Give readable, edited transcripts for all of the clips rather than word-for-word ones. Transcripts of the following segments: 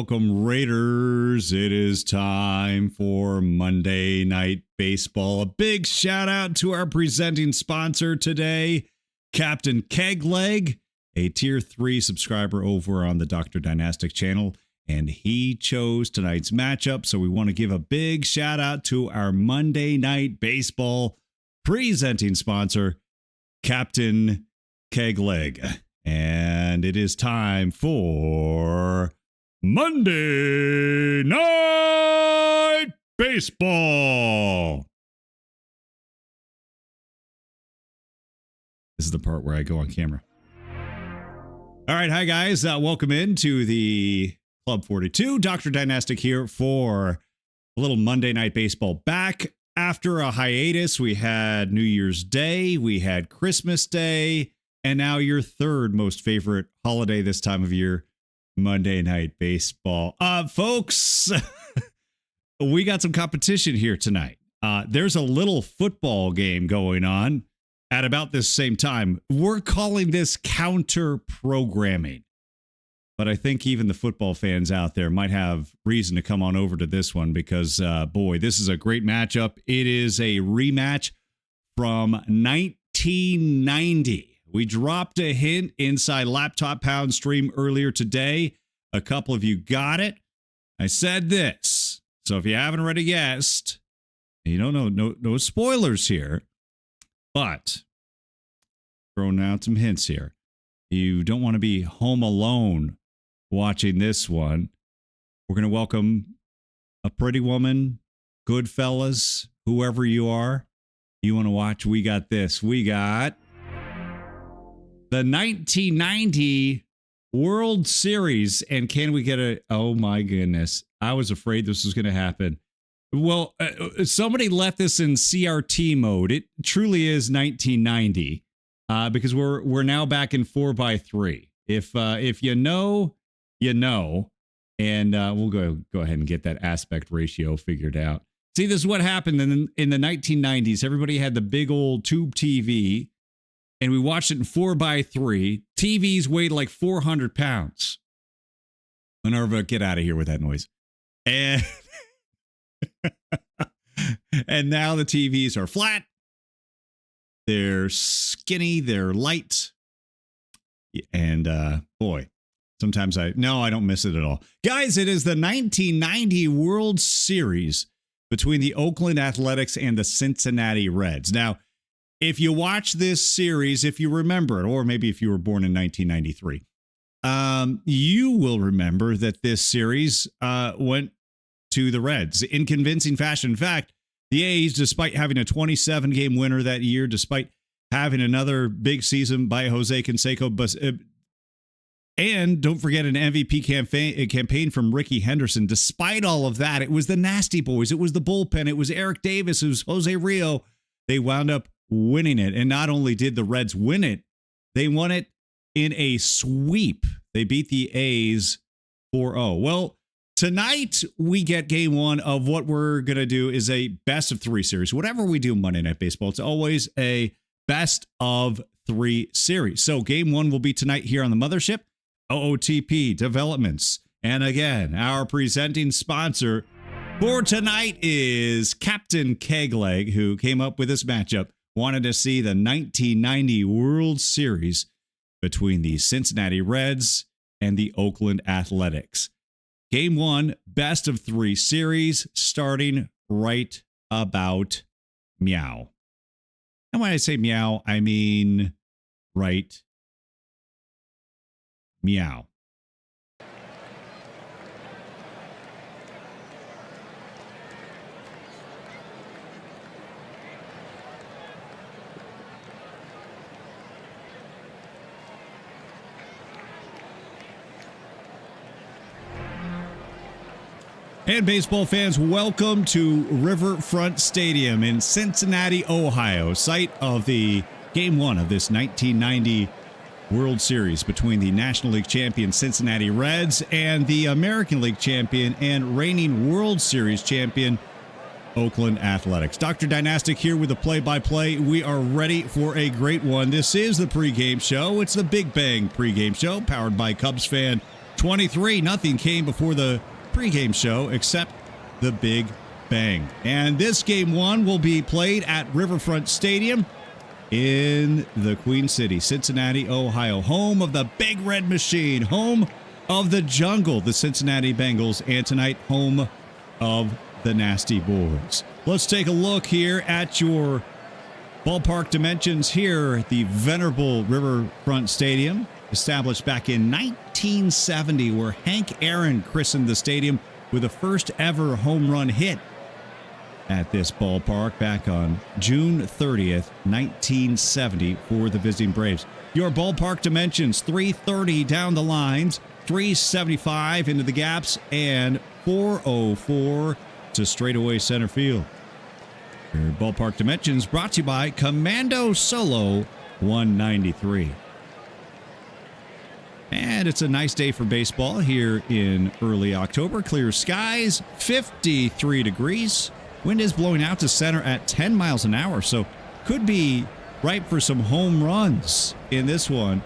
welcome, Raiders. It is time for Monday Night Baseball. A big shout out to our presenting sponsor today, Captain Kegleg, a Tier 3 subscriber over on the Dr. Dynastic channel, and he chose tonight's matchup. So we want to give a big shout out to our Monday Night Baseball presenting sponsor, Captain Kegleg. And it is time for Monday Night Baseball. This is the part where I go on camera. All right. Hi, guys. Welcome into the Club 42. Dr. Dynastic here for a little Monday Night Baseball. Back after a hiatus. We had New Year's Day. We had Christmas Day. And now your third most favorite holiday this time of year, Monday Night Baseball. Folks, we got some competition here tonight. There's a little football game going on at about this same time. We're calling this counter programming. But I think even the football fans out there might have reason to come on over to this one because, boy, this is a great matchup. It is a rematch from 1990. We dropped a hint inside Laptop Pound stream earlier today. A couple of you got it. I said this. So if you haven't already guessed, you don't know, no spoilers here. But throwing out some hints here. You don't want to be home alone watching this one. We're going to welcome a pretty woman, good fellas, whoever you are. You want to watch? We got this. We got the 1990 World Series. And can we get a, oh my goodness, I was afraid this was going to happen. Well, somebody left this in CRT mode. It truly is 1990 because we're now back in 4x3. If you know, you know, and we'll go ahead and get that aspect ratio figured out. See, this is what happened in the 1990s. Everybody had the big old tube TV. And we watched it in 4x3. TVs weighed like 400 pounds. Minerva, get out of here with that noise. And, and now the TVs are flat. They're skinny. They're light. And boy, sometimes I don't miss it at all. Guys, it is the 1990 World Series between the Oakland Athletics and the Cincinnati Reds. Now, if you watch this series, if you remember it, or maybe if you were born in 1993, you will remember that this series went to the Reds in convincing fashion. In fact, the A's, despite having a 27-game winner that year, despite having another big season by Jose Canseco, and don't forget an MVP campaign from Ricky Henderson, despite all of that, it was the Nasty Boys, it was the bullpen, it was Eric Davis, it was Jose Rio. They wound up winning it. And not only did the Reds win it, they won it in a sweep. They beat the A's 4-0. Well, tonight we get game one of what we're going to do is a best of three series. Whatever we do Monday Night Baseball, it's always a best of three series. So game one will be tonight here on the mothership, OOTP Developments. And again, our presenting sponsor for tonight is Captain Kegleg, who came up with this matchup. Wanted to see the 1990 World Series between the Cincinnati Reds and the Oakland Athletics. Game one, best of three series, starting right about meow. And when I say meow, I mean right meow. And baseball fans, welcome to Riverfront Stadium in Cincinnati, Ohio, site of the game one of this 1990 World Series between the National League champion Cincinnati Reds and the American League champion and reigning World Series champion Oakland Athletics. Dr. Dynastic here with the play-by-play. We are ready for a great one. This is the pregame show. It's the Big Bang pregame show powered by Cubs fan 23-0 came before the pregame show, except the Big Bang. And this game one will be played at Riverfront Stadium in the Queen City, Cincinnati, Ohio, home of the Big Red Machine, home of the Jungle, the Cincinnati Bengals, and tonight home of the Nasty Boys. Let's take a look here at your ballpark dimensions here at the venerable Riverfront Stadium, established back in 1970, where Hank Aaron christened the stadium with the first ever home run hit at this ballpark back on June 30th, 1970 for the visiting Braves. Your ballpark dimensions: 330 down the lines, 375 into the gaps, and 404 to straightaway center field. Your ballpark dimensions brought to you by Commando Solo 193. And it's a nice day for baseball here in early October. Clear skies, 53 degrees. Wind is blowing out to center at 10 miles an hour, so could be ripe for some home runs in this one.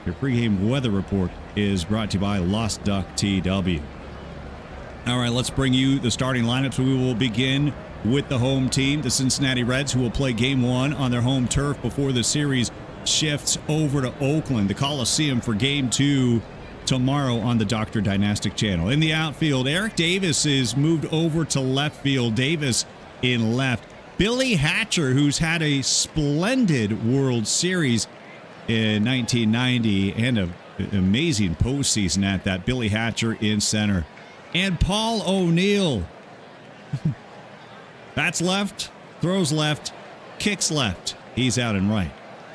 Your pregame weather report is brought to you by Lost Duck TW. All right, let's bring you the starting lineups. We will begin with the home team, the Cincinnati Reds, who will play game one on their home turf before the series shifts over to Oakland, the Coliseum, for game two tomorrow on the Dr. Dynastic channel. In the outfield, Eric Davis is moved over to left field. Davis in left. Billy Hatcher, who's had a splendid World Series in 1990 and an amazing postseason at that. Billy Hatcher in center. And Paul O'Neill. Bats left, throws left, kicks left. He's out and right.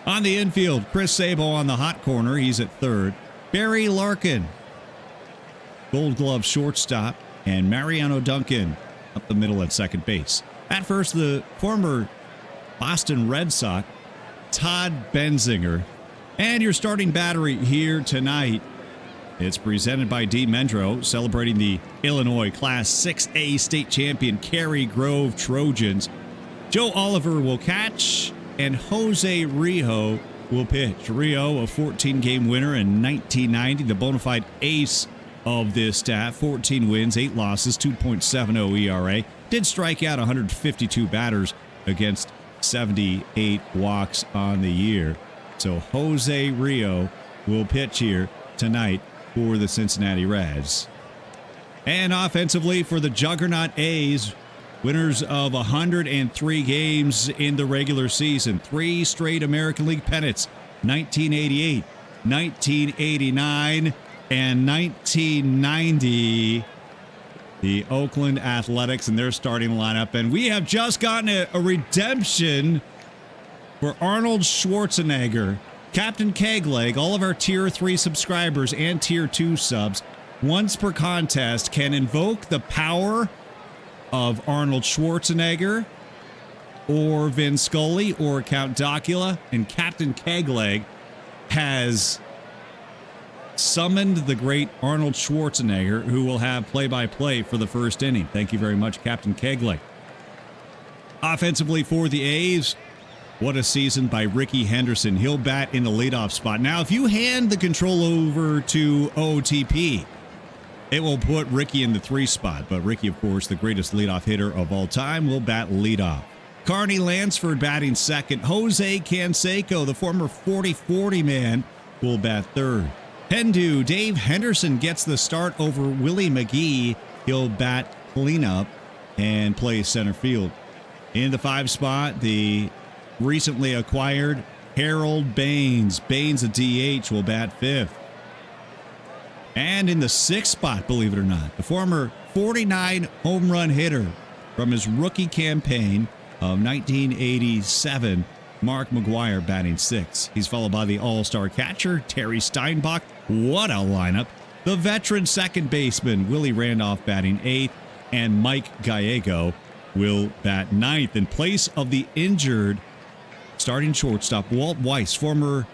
On the infield, Chris Sabo on the hot corner. He's at third. Barry Larkin, Gold Glove shortstop, and Mariano Duncan up the middle at second base. At first, the former Boston Red Sox, Todd Benzinger. And your starting battery here tonight, it's presented by D. Mendro, celebrating the Illinois Class 6A state champion Cary Grove Trojans. Joe Oliver will catch, and Jose Rio will pitch. Rio, a 14-game winner in 1990, the bona fide ace of this staff. 14 wins, 8 losses, 2.70 ERA. Did strike out 152 batters against 78 walks on the year. So Jose Rio will pitch here tonight for the Cincinnati Reds. And offensively for the Juggernaut A's, winners of 103 games in the regular season, 3 straight American League pennants, 1988, 1989, and 1990. The Oakland Athletics and their starting lineup. And we have just gotten a redemption for Arnold Schwarzenegger. Captain Kegleg, all of our Tier 3 subscribers and Tier 2 subs, once per contest, can invoke the power of Arnold Schwarzenegger or Vin Scully or Count Docula, and Captain Kegleg has summoned the great Arnold Schwarzenegger, who will have play-by-play for the first inning. Thank you very much, Captain Kegleg. Offensively for the A's, what a season by Ricky Henderson. He'll bat in the leadoff spot. Now, if you hand the control over to OOTP, it will put Ricky in the 3 spot. But Ricky, of course, the greatest leadoff hitter of all time, will bat leadoff. Carney Lansford batting second. Jose Canseco, the former 40-40 man, will bat third. Hendu, Dave Henderson gets the start over Willie McGee. He'll bat cleanup and play center field. In the 5 spot, the recently acquired Harold Baines. Baines, a DH, will bat 5th. And in the 6th spot, believe it or not, the former 49 home run hitter from his rookie campaign of 1987, Mark McGwire, batting 6th. He's followed by the all-star catcher, Terry Steinbach. What a lineup. The veteran second baseman, Willie Randolph, batting 8th, and Mike Gallego will bat 9th in place of the injured starting shortstop, Walt Weiss, former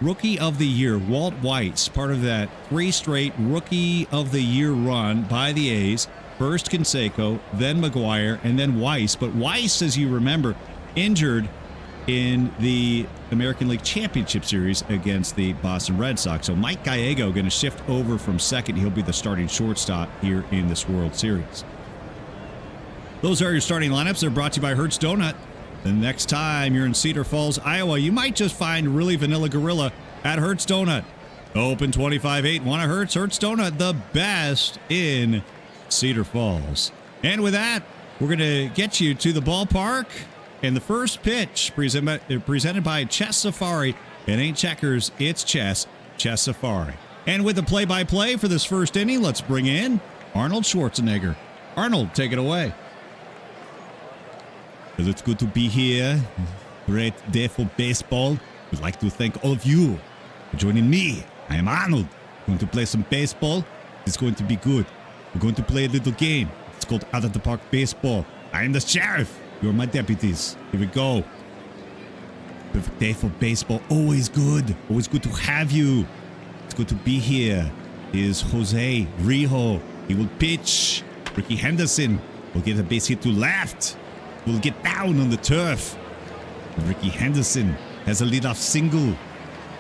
Rookie of the Year. Walt Weiss, part of that 3 straight Rookie of the Year run by the A's. First Canseco, then McGwire, and then Weiss. But Weiss, as you remember, injured in the American League Championship Series against the Boston Red Sox. So Mike Gallego going to shift over from second. He'll be the starting shortstop here in this World Series. Those are your starting lineups. They're brought to you by Hertz Donut. The next time you're in Cedar Falls, Iowa, you might just find really vanilla gorilla at Hertz Donut. Open 25/8. Want a Hertz? Hertz Donut, the best in Cedar Falls. And with that, we're going to get you to the ballpark. And the first pitch presented by Chess Safari. It ain't checkers, it's chess. Chess Safari. And with the play-by-play for this first inning, let's bring in Arnold Schwarzenegger. Arnold, take it away. Well, it's good to be here. Great day for baseball. We'd like to thank all of you for joining me. I am Arnold. Going to play some baseball. It's going to be good. We're going to play a little game. It's called Out of the Park Baseball. I am the sheriff. You're my deputies. Here we go. Perfect day for baseball. Always good. Always good to have you. It's good to be here. Here's Jose Rijo. He will pitch. Ricky Henderson will get a base hit to left. Will get down on the turf. Ricky Henderson has a leadoff single.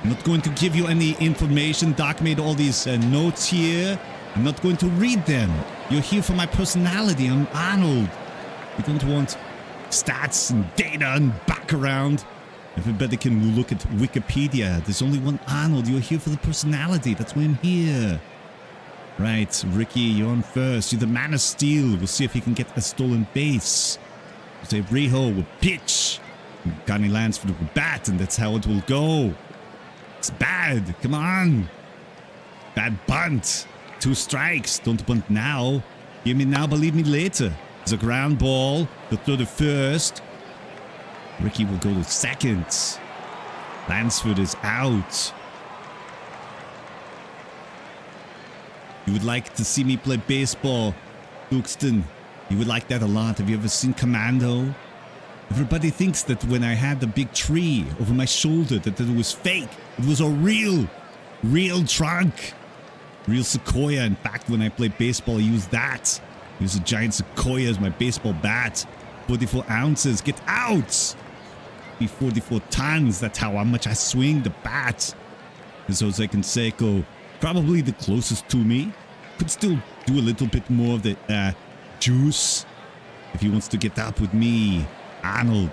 I'm not going to give you any information. Doc made all these notes here. I'm not going to read them. You're here for my personality. I'm Arnold. We don't want stats and data and background. Everybody can look at Wikipedia. There's only one Arnold. You're here for the personality. That's why I'm here. Right, Ricky, you're on first. You're the man of steel. We'll see if he can get a stolen base. Say Rijo will pitch. Connie Lansford will bat, and that's how it will go. It's bad. Come on. Bad bunt. 2 strikes. Don't bunt now. Hear me now, believe me later. It's a ground ball. They'll throw to first. Ricky will go to second. Lansford is out. You would like to see me play baseball, Duxton. You would like that a lot. Have you ever seen Commando? Everybody thinks that when I had the big tree over my shoulder, that it was fake. It was a real trunk. Real sequoia. In fact, when I play baseball, I use that. I use a giant sequoia as my baseball bat. 44 ounces. Get out! Be 44 tons. That's how much I swing the bat. Is Jose Canseco probably the closest to me. Could still do a little bit more of the juice if he wants to get up with me. Arnold.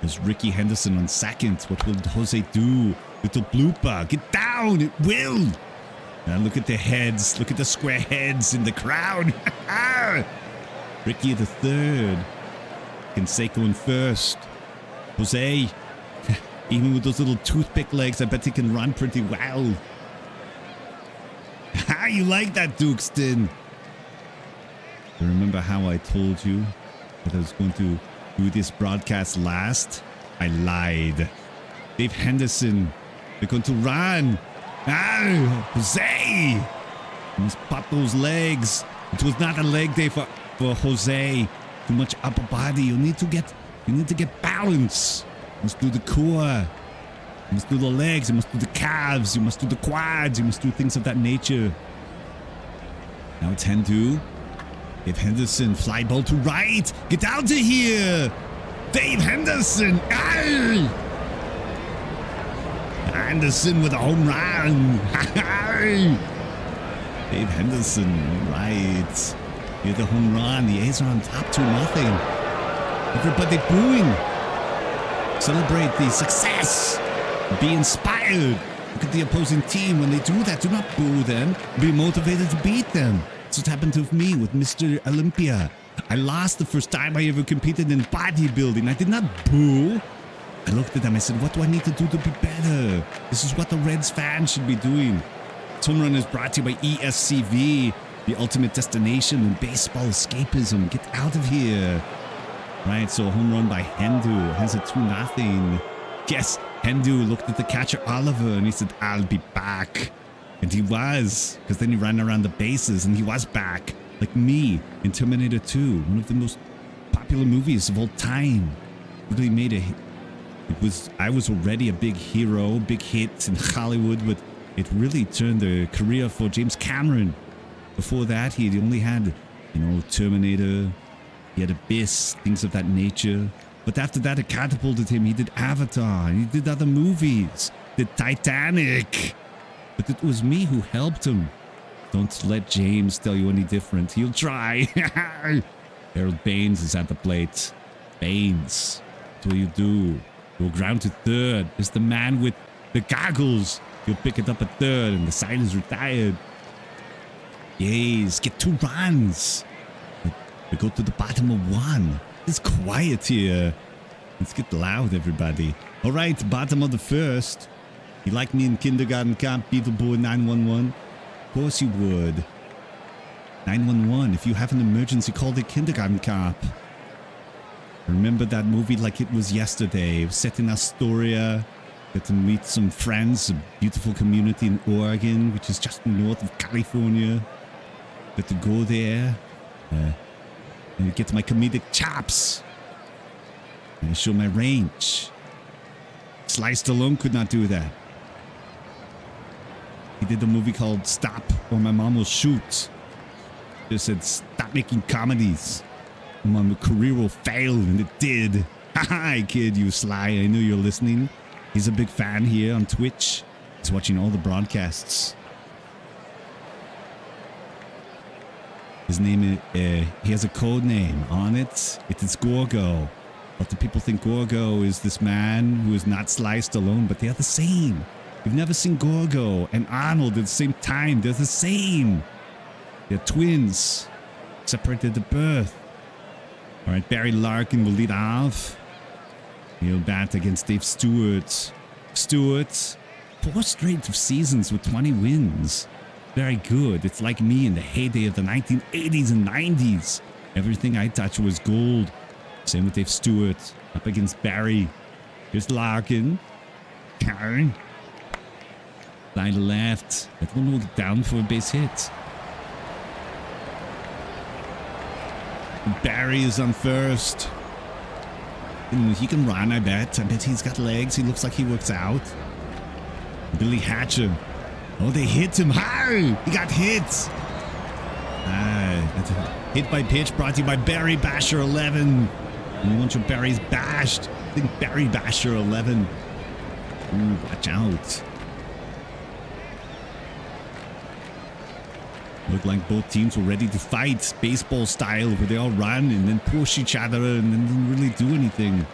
There's Ricky Henderson on second. What will Jose do? Little blooper. Get down. It will. Now look at the heads. Look at the square heads in the crowd. Ricky the third. Canseco in first. Jose. Even with those little toothpick legs, I bet he can run pretty well. How you like that, Duxton? You remember how I told you that I was going to do this broadcast last? I lied. Dave Henderson. They're going to run. Jose! You must pop those legs. It was not a leg day for Jose. Too much upper body. You need to get balance. You must do the core. You must do the legs. You must do the calves. You must do the quads. You must do things of that nature. Now it's Hendu. Dave Henderson, fly ball to right. Get out of here. Dave Henderson. Anderson with a home run. Dave Henderson, right. Here's the home run. The A's are on top 2-0. Everybody booing. Celebrate the success. Be inspired. Look at the opposing team. When they do that, do not boo them. Be motivated to beat them. That's what happened to me with Mr. Olympia. I lost the first time I ever competed in bodybuilding. I did not boo. I looked at them. I said, what do I need to do to be better? This is what the Reds fans should be doing. This home run is brought to you by ESCV, the ultimate destination in baseball escapism. Get out of here. Right, so a home run by Hendu. Has a 2-0. Yes, Hendu looked at the catcher Oliver and he said, I'll be back. And he was, because then he ran around the bases and he was back. Like me in Terminator 2, one of the most popular movies of all time. Really made a hit. I was already a big hero, big hit in Hollywood, but it really turned the career for James Cameron. Before that, he only had, Terminator, he had Abyss, things of that nature. But after that, it catapulted him. He did Avatar. He did other movies. Did Titanic. But it was me who helped him. Don't let James tell you any different. He'll try. Harold Baines is at the plate. Baines, what will you do? You'll ground to third. There's the man with the goggles. You'll pick it up at third and the side is retired. Yes, get 2 runs. We go to the bottom of 1. It's quiet here. Let's get loud, everybody. All right, bottom of the first. You like me in kindergarten camp, Beetleboy 911? Of course you would. 911, if you have an emergency, call the kindergarten cop. I remember that movie like it was yesterday. It was set in Astoria. Got to meet some friends, a beautiful community in Oregon, which is just north of California. Got to go there and get my comedic chops. And show my range. Sly Stallone could not do that. He did a movie called Stop or My Mom Will Shoot. Just said, stop making comedies. My career will fail, and it did. Hi, kid, you Sly. I know you're listening. He's a big fan here on Twitch. He's watching all the broadcasts. His name is, he has a code name on it. It is Gorgo. But the people think Gorgo is this man who is not Sly Stallone, but they are the same. You've never seen Gorgo and Arnold at the same time. They're the same. They're twins. Separated at birth. All right, Barry Larkin will lead off. He'll bat against Dave Stewart. Stewart, 4 straight seasons with 20 wins. Very good. It's like me in the heyday of the 1980s and 90s. Everything I touched was gold. Same with Dave Stewart. Up against Barry. Here's Larkin. Karen. Line to left. That one will get down for a base hit. Barry is on first. He can run, I bet. I bet he's got legs. He looks like he works out. Billy Hatcher. Oh, they hit him. How? He got hit. Hit by pitch brought to you by Barry Basher 11. And you want your Barry's bashed. Think Barry Basher 11. Ooh, watch out. Looked like both teams were ready to fight, baseball style, where they all run and then push each other and then didn't really do anything.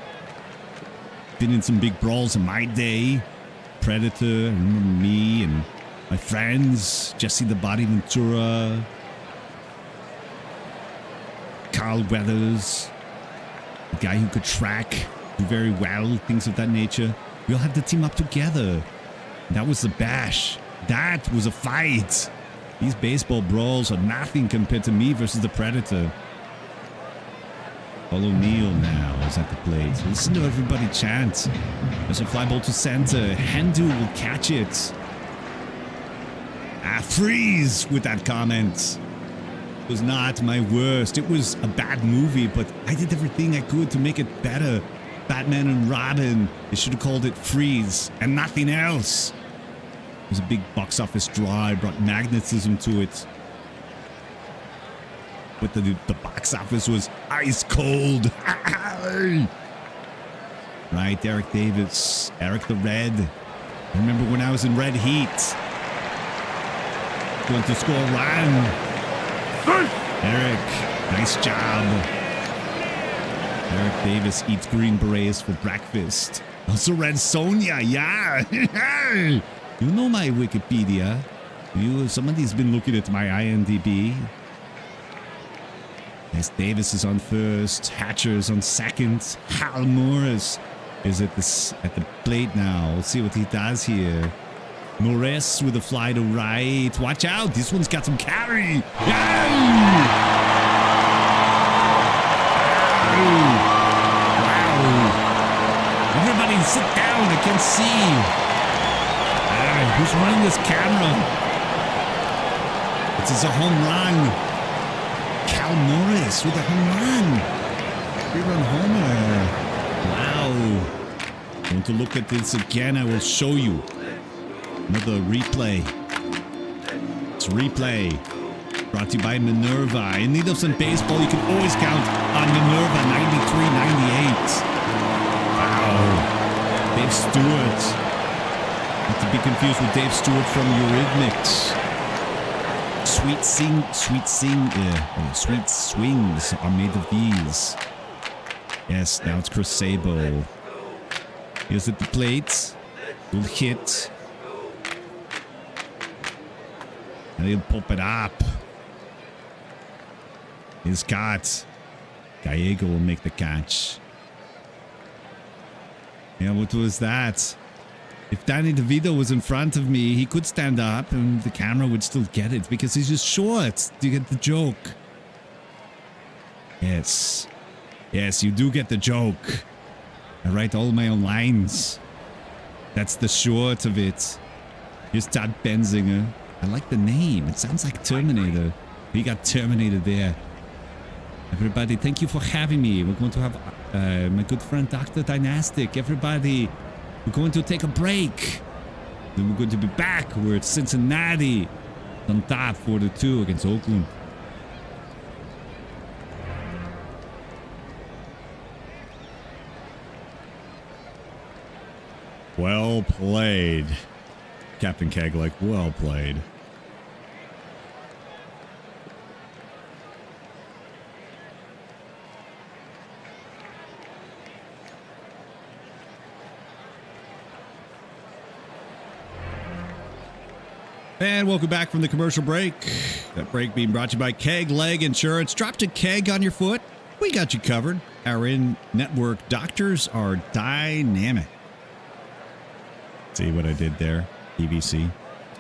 Been in some big brawls in my day. Predator, I remember me and my friends, Jesse the Body Ventura, Carl Weathers, a guy who could track, do very well, things of that nature. We all had to team up together. That was the bash. That was a fight. These baseball brawls are nothing compared to me versus the Predator. Paul O'Neill now is at the plate. Listen to everybody chant. There's a fly ball to center. Hendu will catch it. Freeze with that comment. It was not my worst. It was a bad movie, but I did everything I could to make it better. Batman and Robin. They should have called it Freeze and nothing else. It was a big box office draw. It brought magnetism to it. But the box office was ice cold. Right, Eric Davis. Eric the Red. I remember when I was in Red Heat. Going to score a run. Eric, nice job. Eric Davis eats Green Berets for breakfast. Also Red Sonja, yeah. You know my Wikipedia. Somebody's been looking at my IMDb. Yes, Davis is on first. Hatcher is on second. Hal Morris is at the plate now. We'll see what he does here. Morris with a fly to right. Watch out. This one's got some carry. Wow. Everybody sit down. I can see. Who's running this camera? It's a home run. Cal Morris with a home run. Three-run homer. Wow. Want to look at this again? I will show you. Another replay. It's replay. Brought to you by Minerva. In need of some baseball, you can always count on Minerva 93-98. Dave Stewart. Not to be confused with Dave Stewart from Eurythmics. Sweet swings are made of these. Yes, now it's Chris Sabo. Here's at the plate. Good hit. And he'll pop it up. He's got. Gallego will make the catch. Yeah, what was that? If Danny DeVito was in front of me, he could stand up and the camera would still get it because he's just short. Do you get the joke? Yes. Yes, you do get the joke. I write all my own lines. That's the short of it. Here's Todd Benzinger. I like the name. It sounds like Terminator. He got terminated there. Everybody, thank you for having me. We're going to have my good friend Dr. Dynastic. Everybody, we're going to take a break. Then we're going to be back. We're at Cincinnati. On top 4-2 against Oakland. Well played. Captain Keglik, well played. And welcome back from the commercial break. That break being brought to you by Keg Leg Insurance. Dropped a keg on your foot? We got you covered. Our in-network doctors are dynamic. See what I did there? PVC.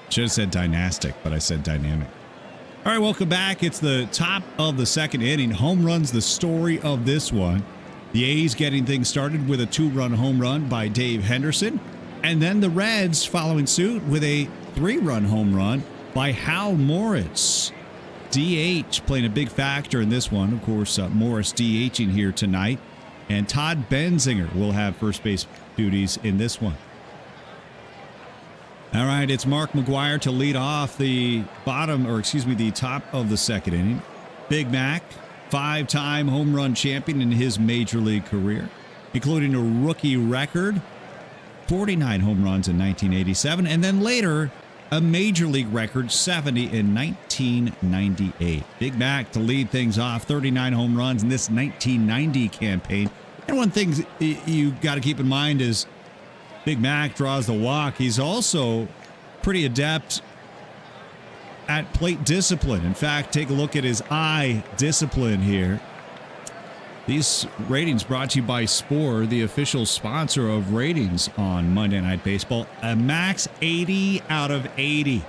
Should have said dynastic, but I said dynamic. All right, welcome back. It's the top of the second inning. Home run's the story of this one. The A's getting things started with a 2-run home run by Dave Henderson. And then the Reds following suit with a 3-run home run by Hal Morris. DH playing a big factor in this one. Of course, Morris DHing here tonight. And Todd Benzinger will have first base duties in this one. All right, it's Mark McGwire to lead off the the top of the second inning. Big Mac, 5-time home run champion in his major league career, including a rookie record, 49 home runs in 1987, and then later a major league record, 70 in 1998. Big Mac to lead things off, 39 home runs in this 1990 campaign. And one thing you got to keep in mind is Big Mac draws the walk. He's also pretty adept at plate discipline. In fact, take a look at his eye discipline here. These ratings brought to you by Spore, the official sponsor of ratings on Monday Night Baseball. A max 80 out of 80.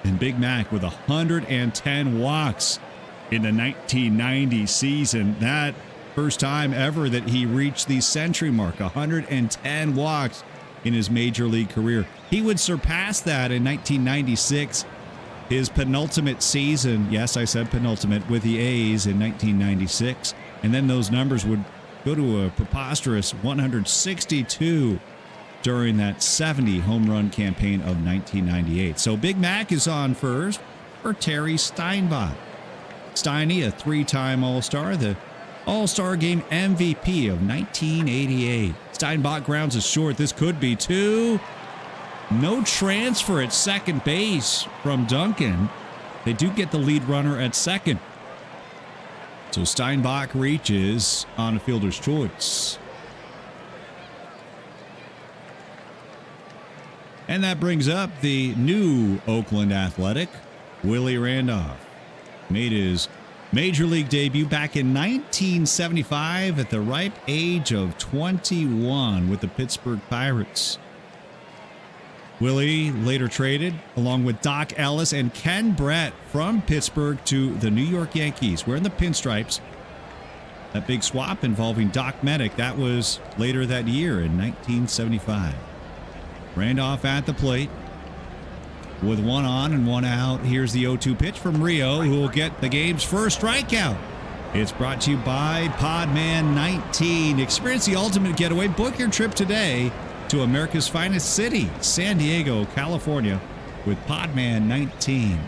And Big Mac with 110 walks in the 1990 season. That first time ever that he reached the century mark, 110 walks in his major league career. He would surpass that in 1996. His penultimate season, yes, I said penultimate, with the A's in 1996. And then those numbers would go to a preposterous 162 during that 70 home run campaign of 1998. So Big Mac is on first for Terry Steinbach. Steiny, a 3-time All-Star, the All-Star Game MVP of 1988. Steinbach grounds is short. This could be 2. No transfer at second base from Duncan. They do get the lead runner at second. So Steinbach reaches on a fielder's choice. And that brings up the new Oakland Athletic, Willie Randolph. Made his major league debut back in 1975 at the ripe age of 21 with the Pittsburgh Pirates. Willie later traded along with Doc Ellis and Ken Brett from Pittsburgh to the New York Yankees, wearing the pinstripes. That big swap involving Doc Meddick, that was later that year in 1975. Randolph at the plate with 1 on and 1 out. Here's the 0-2 pitch from Rio, who will get the game's first strikeout. It's brought to you by Podman 19. Experience the ultimate getaway. Book your trip today to America's finest city, San Diego, California, with Podman 19.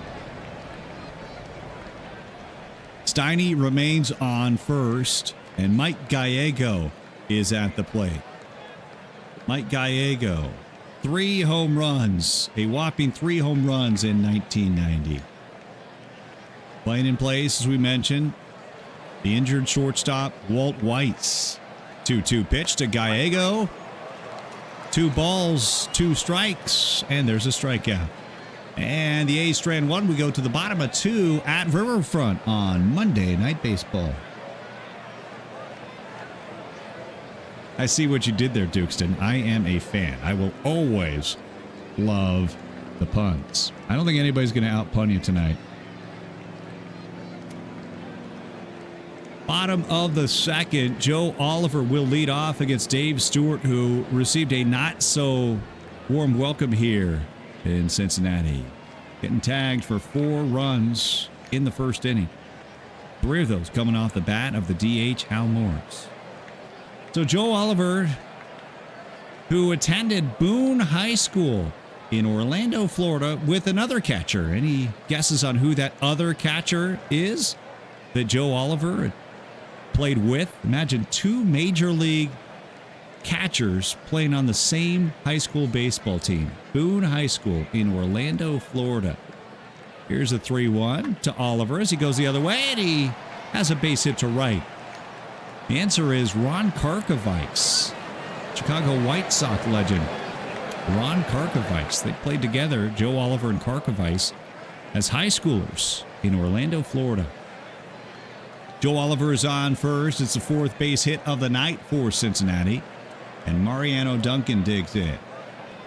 Steiny remains on first, and Mike Gallego is at the plate. Mike Gallego, 3 home runs, a whopping 3 home runs in 1990. Playing in place, as we mentioned, the injured shortstop, Walt Weiss. 2-2 pitch to Gallego. 2 balls, 2 strikes, and there's a strikeout. And the A's strand 1, we go to the bottom of 2 at Riverfront on Monday Night Baseball. I see what you did there, Dukeston. I am a fan. I will always love the puns. I don't think anybody's going to out-pun you tonight. Bottom of the second, Joe Oliver will lead off against Dave Stewart, who received a not-so-warm welcome here in Cincinnati. Getting tagged for 4 runs in the first inning. 3 of those coming off the bat of the DH, Hal Morris. So Joe Oliver, who attended Boone High School in Orlando, Florida, with another catcher. Any guesses on who that other catcher is that Joe Oliver played with? Imagine 2 major league catchers playing on the same high school baseball team. Boone High School in Orlando, Florida. Here's a 3-1 to Oliver as he goes the other way, and he has a base hit to right. The answer is Ron Karkovice, Chicago White Sox legend. Ron Karkovice. They played together, Joe Oliver and Karkovice, as high schoolers in Orlando, Florida. Joe Oliver is on first. It's the 4th base hit of the night for Cincinnati. And Mariano Duncan digs in.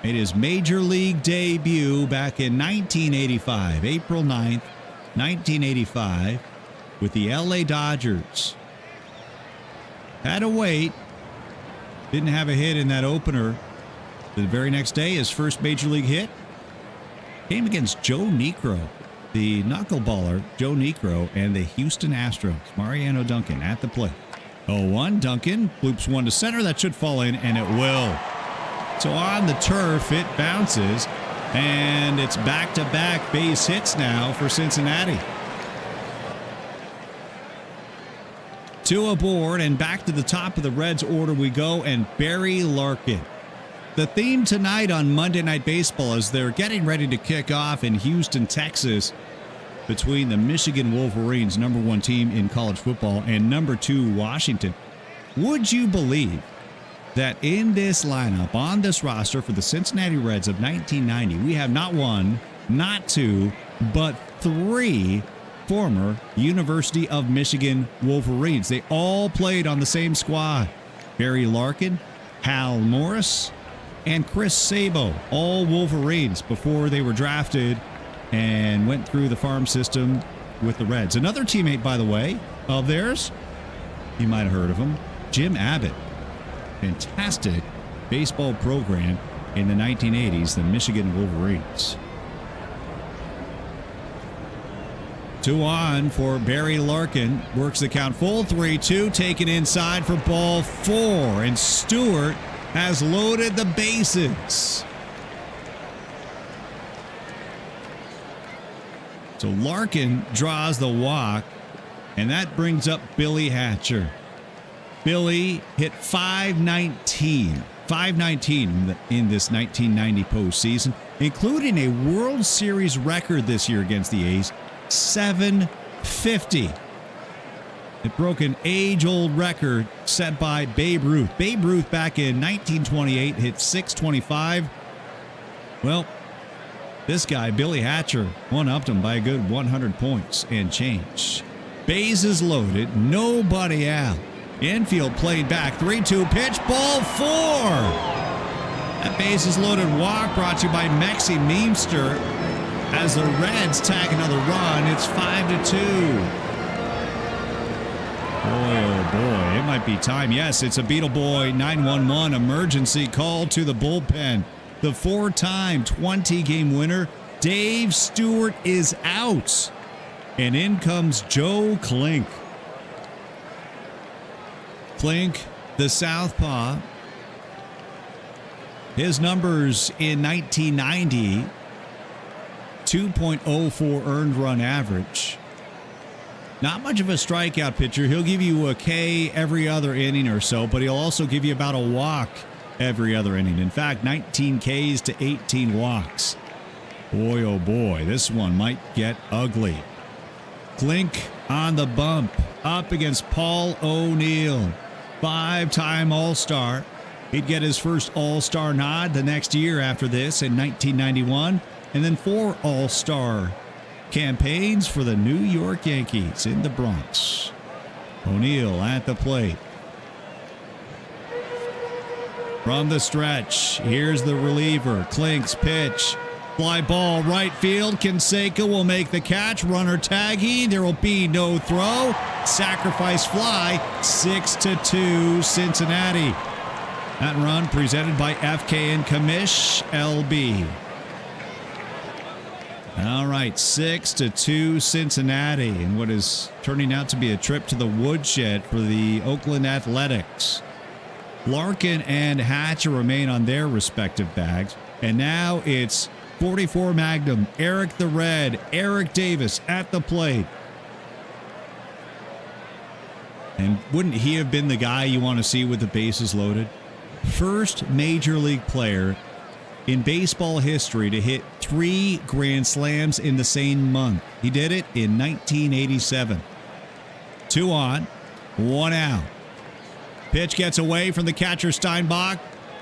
Made his major league debut back in 1985, April 9th, 1985, with the LA Dodgers. Had to wait. Didn't have a hit in that opener. The very next day, his first major league hit came against Joe Niekro, the knuckleballer Joe Niekro, and the Houston Astros. Mariano Duncan at the plate. 0-1. Duncan loops one to center. That should fall in, and it will. So on the turf, it bounces, and it's back-to-back base hits now for Cincinnati. 2 aboard, and back to the top of the Reds order we go, and Barry Larkin. The theme tonight on Monday Night Baseball is they're getting ready to kick off in Houston, Texas, between the Michigan Wolverines, number 1 team in college football, and number 2 Washington. Would you believe that in this lineup, on this roster for the Cincinnati Reds of 1990, we have not 1, not 2, but 3 former University of Michigan Wolverines. They all played on the same squad. Barry Larkin, Hal Morris, and Chris Sabo, all Wolverines before they were drafted and went through the farm system with the Reds. Another teammate, by the way, of theirs, you might have heard of him, Jim Abbott. Fantastic baseball program in the 1980s, the Michigan Wolverines. 2 on for Barry Larkin. Works the count full. 3-2. Taken inside for ball 4. And Stewart has loaded the bases. So Larkin draws the walk, and that brings up Billy Hatcher. Billy hit .519 in this 1990 postseason, including a World Series record this year against the A's, .750. It broke an age-old record set by Babe Ruth. Babe Ruth back in 1928 hit .625. Well, this guy, Billy Hatcher, one-upped him by a good 100 points and change. Bases loaded, nobody out. Infield played back, 3-2 pitch, ball 4. That bases loaded walk brought to you by Mexi Meemster. As the Reds tag another run, it's 5-2. Boy, oh boy, it might be time. Yes, it's a Beetle Boy 911 emergency call to the bullpen. The 4-time 20-game winner, Dave Stewart, is out. And in comes Joe Klink. Klink, the southpaw. His numbers in 1990, 2.04 earned run average. Not much of a strikeout pitcher. He'll give you a K every other inning or so, but he'll also give you about a walk every other inning. In fact, 19 Ks to 18 walks. Boy, oh boy, this one might get ugly. Klink on the bump, up against Paul O'Neill, 5-time All-Star. He'd get his first All-Star nod the next year after this in 1991, and then 4 All-Star campaigns for the New York Yankees in the Bronx. O'Neill at the plate. From the stretch, here's the reliever. Klink's pitch. Fly ball right field. Canseco will make the catch. Runner tagging. There will be no throw. Sacrifice fly. 6-2 Cincinnati. That run presented by FK and Kamish LB. All right, 6-2 Cincinnati, and what is turning out to be a trip to the woodshed for the Oakland Athletics. Larkin and Hatcher remain on their respective bags, and now it's 44 Magnum, Eric the Red, Eric Davis at the plate. And wouldn't he have been the guy you want to see with the bases loaded? First major league player in baseball history to hit 3 grand slams in the same month. He did it in 1987. 2 on, 1 out. Pitch gets away from the catcher Steinbach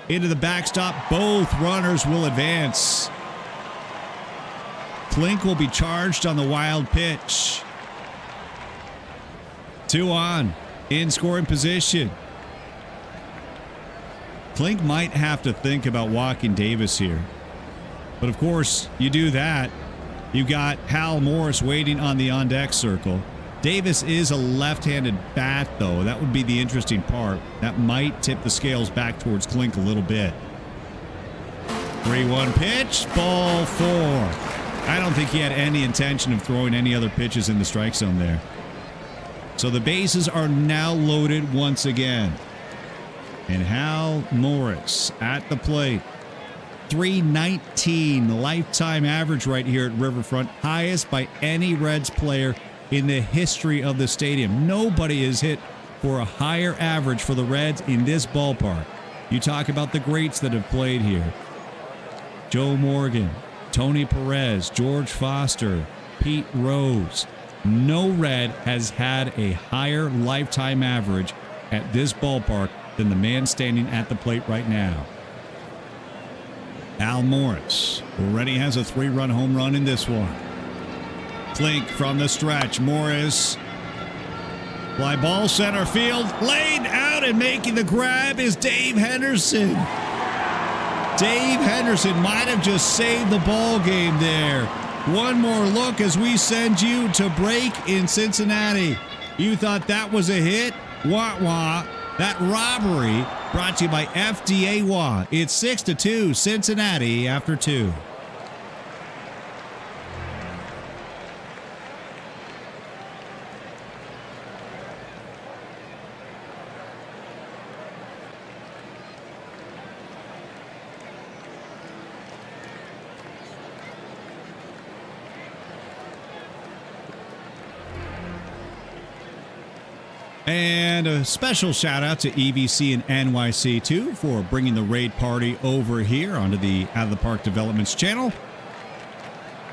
into the backstop. Both runners will advance. Klink will be charged on the wild pitch. 2 on, in scoring position. Klink might have to think about walking Davis here. But of course, you do that, you've got Hal Morris waiting on the on-deck circle. Davis is a left-handed bat, though. That would be the interesting part. That might tip the scales back towards Klink a little bit. 3-1 pitch, ball 4. I don't think he had any intention of throwing any other pitches in the strike zone there. So the bases are now loaded once again. And Hal Morris at the plate. 319 lifetime average right here at Riverfront. Highest by any Reds player in the history of the stadium. Nobody has hit for a higher average for the Reds in this ballpark. You talk about the greats that have played here. Joe Morgan, Tony Perez, George Foster, Pete Rose. No Red has had a higher lifetime average at this ballpark than the man standing at the plate right now. Al Morris already has a 3-run home run in this one. Klink from the stretch. Morris. Fly ball center field. Laid out and making the grab is Dave Henderson. Dave Henderson might have just saved the ball game there. One more look as we send you to break in Cincinnati. You thought that was a hit? Wah wah. That robbery brought to you by FDA Wah. It's 6-2 Cincinnati after 2. And a special shout out to EBC and NYC2 for bringing the raid party over here onto the Out of the Park Developments channel.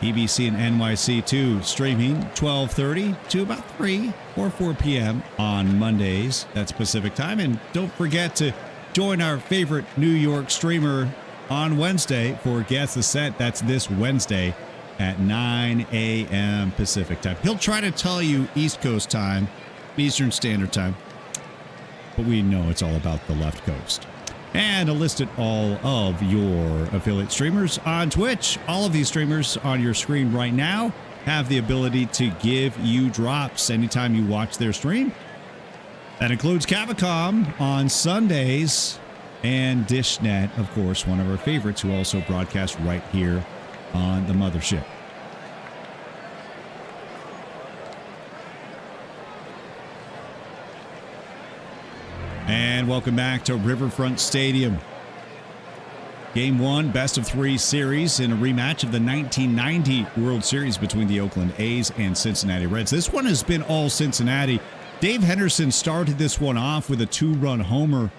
EBC and NYC2 streaming 12:30 to about 3 or 4 p.m. on Mondays. That's Pacific time. And don't forget to join our favorite New York streamer on Wednesday for Guess the Set. That's this Wednesday at 9 a.m. Pacific time. He'll try to tell you East Coast time, Eastern Standard Time, but we know it's all about the left coast. And a list of all of your affiliate streamers on Twitch. All of these streamers on your screen right now have the ability to give you drops anytime you watch their stream. That includes Cavacom on Sundays and DishNet, of course, one of our favorites, who also broadcast right here on the mothership. And welcome back to Riverfront Stadium. Game 1, best of 3 series in a rematch of the 1990 World Series between the Oakland A's and Cincinnati Reds. This one has been all Cincinnati. Dave Henderson started this one off with a 2-run homer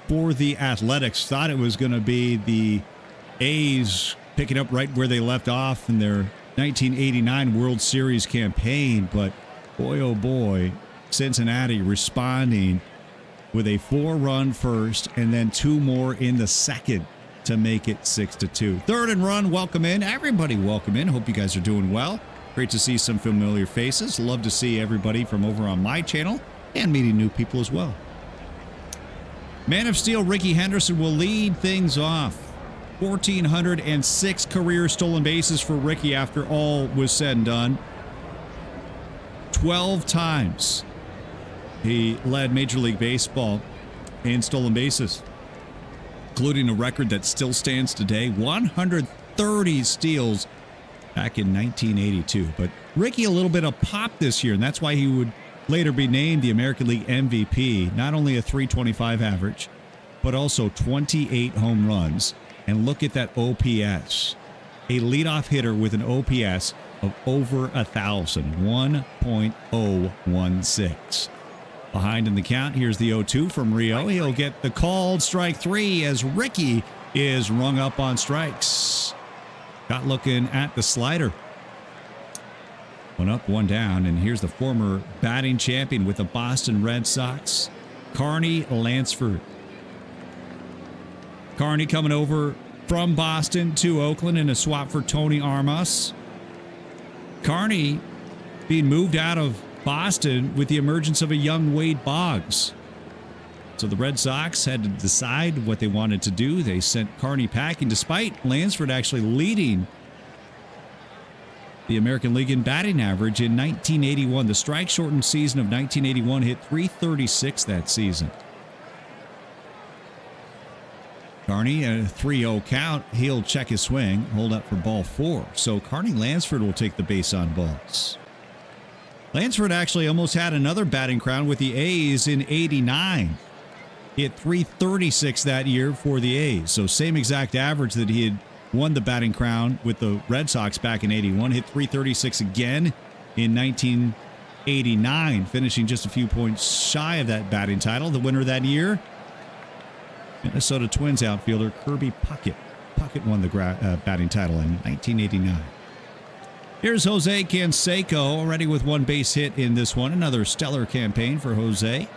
for the Athletics. Thought it was going to be the A's picking up right where they left off in their 1989 World Series campaign, but boy, oh boy, Cincinnati responding with a 4-run first and then 2 more in the second to make it 6-2. Third and run, welcome in. Everybody welcome in. Hope you guys are doing well. Great to see some familiar faces. Love to see everybody from over on my channel and meeting new people as well. Man of Steel Ricky Henderson will lead things off. 1,406 career stolen bases for Ricky after all was said and done. 12 times he led Major League Baseball in stolen bases, including a record that still stands today, 130 steals back in 1982. But Ricky a little bit of pop this year, and that's why he would later be named the American League MVP. Not only a .325 average, but also 28 home runs. And look at that OPS. A leadoff hitter with an OPS of over 1,000, 1.016. Behind in the count, here's the 0-2 from Rio. He'll get the called strike 3 as Ricky is rung up on strikes. Got looking at the slider. 1 up, 1 down, and here's the former batting champion with the Boston Red Sox, Carney Lansford. Carney coming over from Boston to Oakland in a swap for Tony Armas. Carney being moved out of Boston with the emergence of a young Wade Boggs. So the Red Sox had to decide what they wanted to do. They sent Carney packing, despite Lansford actually leading the American League in batting average in 1981. The strike-shortened season of 1981 hit .336 that season. Carney, a 3-0 count. He'll check his swing, hold up for ball 4. So Carney Lansford will take the base on balls. Lansford actually almost had another batting crown with the A's in 89. He hit .336 that year for the A's. So same exact average that he had won the batting crown with the Red Sox back in 81. Hit .336 again in 1989, finishing just a few points shy of that batting title. The winner that year, Minnesota Twins outfielder Kirby Puckett. Puckett won the batting title in 1989. Here's Jose Canseco, already with 1 base hit in this one. Another stellar campaign for Jose.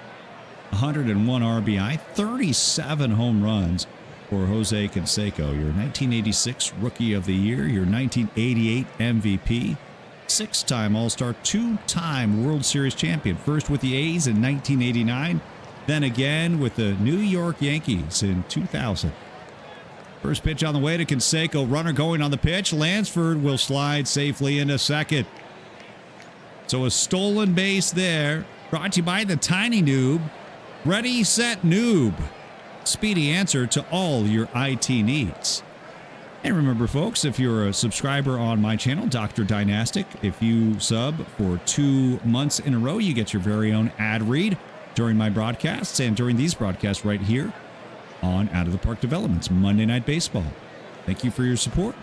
101 RBI, 37 home runs for Jose Canseco. Your 1986 Rookie of the Year, your 1988 MVP, 6-time All-Star, 2-time World Series champion. First with the A's in 1989, then again with the New York Yankees in 2000. First pitch on the way to Canseco. Runner going on the pitch. Lansford will slide safely into second. So a stolen base there. Brought to you by the Tiny Noob. Ready, set, Noob. Speedy answer to all your IT needs. And remember, folks, if you're a subscriber on my channel, Dr. Dynastic, if you sub for 2 months in a row, you get your very own ad read during my broadcasts and during these broadcasts right here on Out of the Park Developments, Monday Night Baseball. Thank you for your support.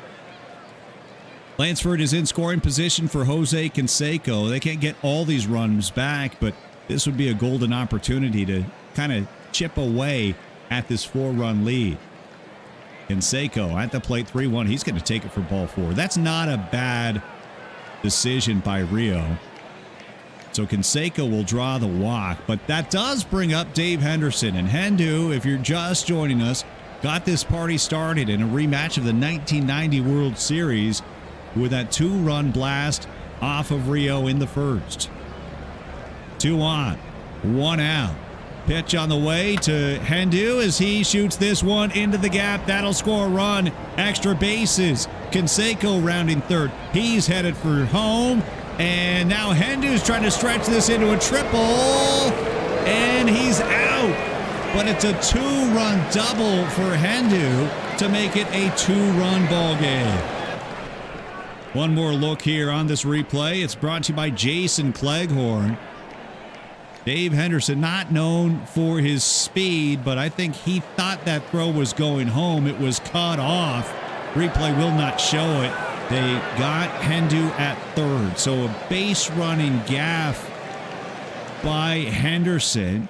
Lansford is in scoring position for Jose Canseco. They can't get all these runs back, but this would be a golden opportunity to kind of chip away at this 4-run lead. Canseco at the plate, 3-1. He's going to take it for ball 4. That's not a bad decision by Rio. So Canseco will draw the walk, but that does bring up Dave Henderson. And Hendu, if you're just joining us, got this party started in a rematch of the 1990 World Series with that 2-run blast off of Rio in the first. 2 on, 1 out. Pitch on the way to Hendu as he shoots this one into the gap. That'll score a run. Extra bases. Canseco rounding third. He's headed for home. And now Hendu's trying to stretch this into a triple. And he's out. But it's a 2-run double for Hendu to make it a 2-run ball game. One more look here on this replay. It's brought to you by Jason Cleghorn. Dave Henderson, not known for his speed, but I think he thought that throw was going home. It was cut off. Replay will not show it. They got Hendu at third. So a base running gaff by Henderson.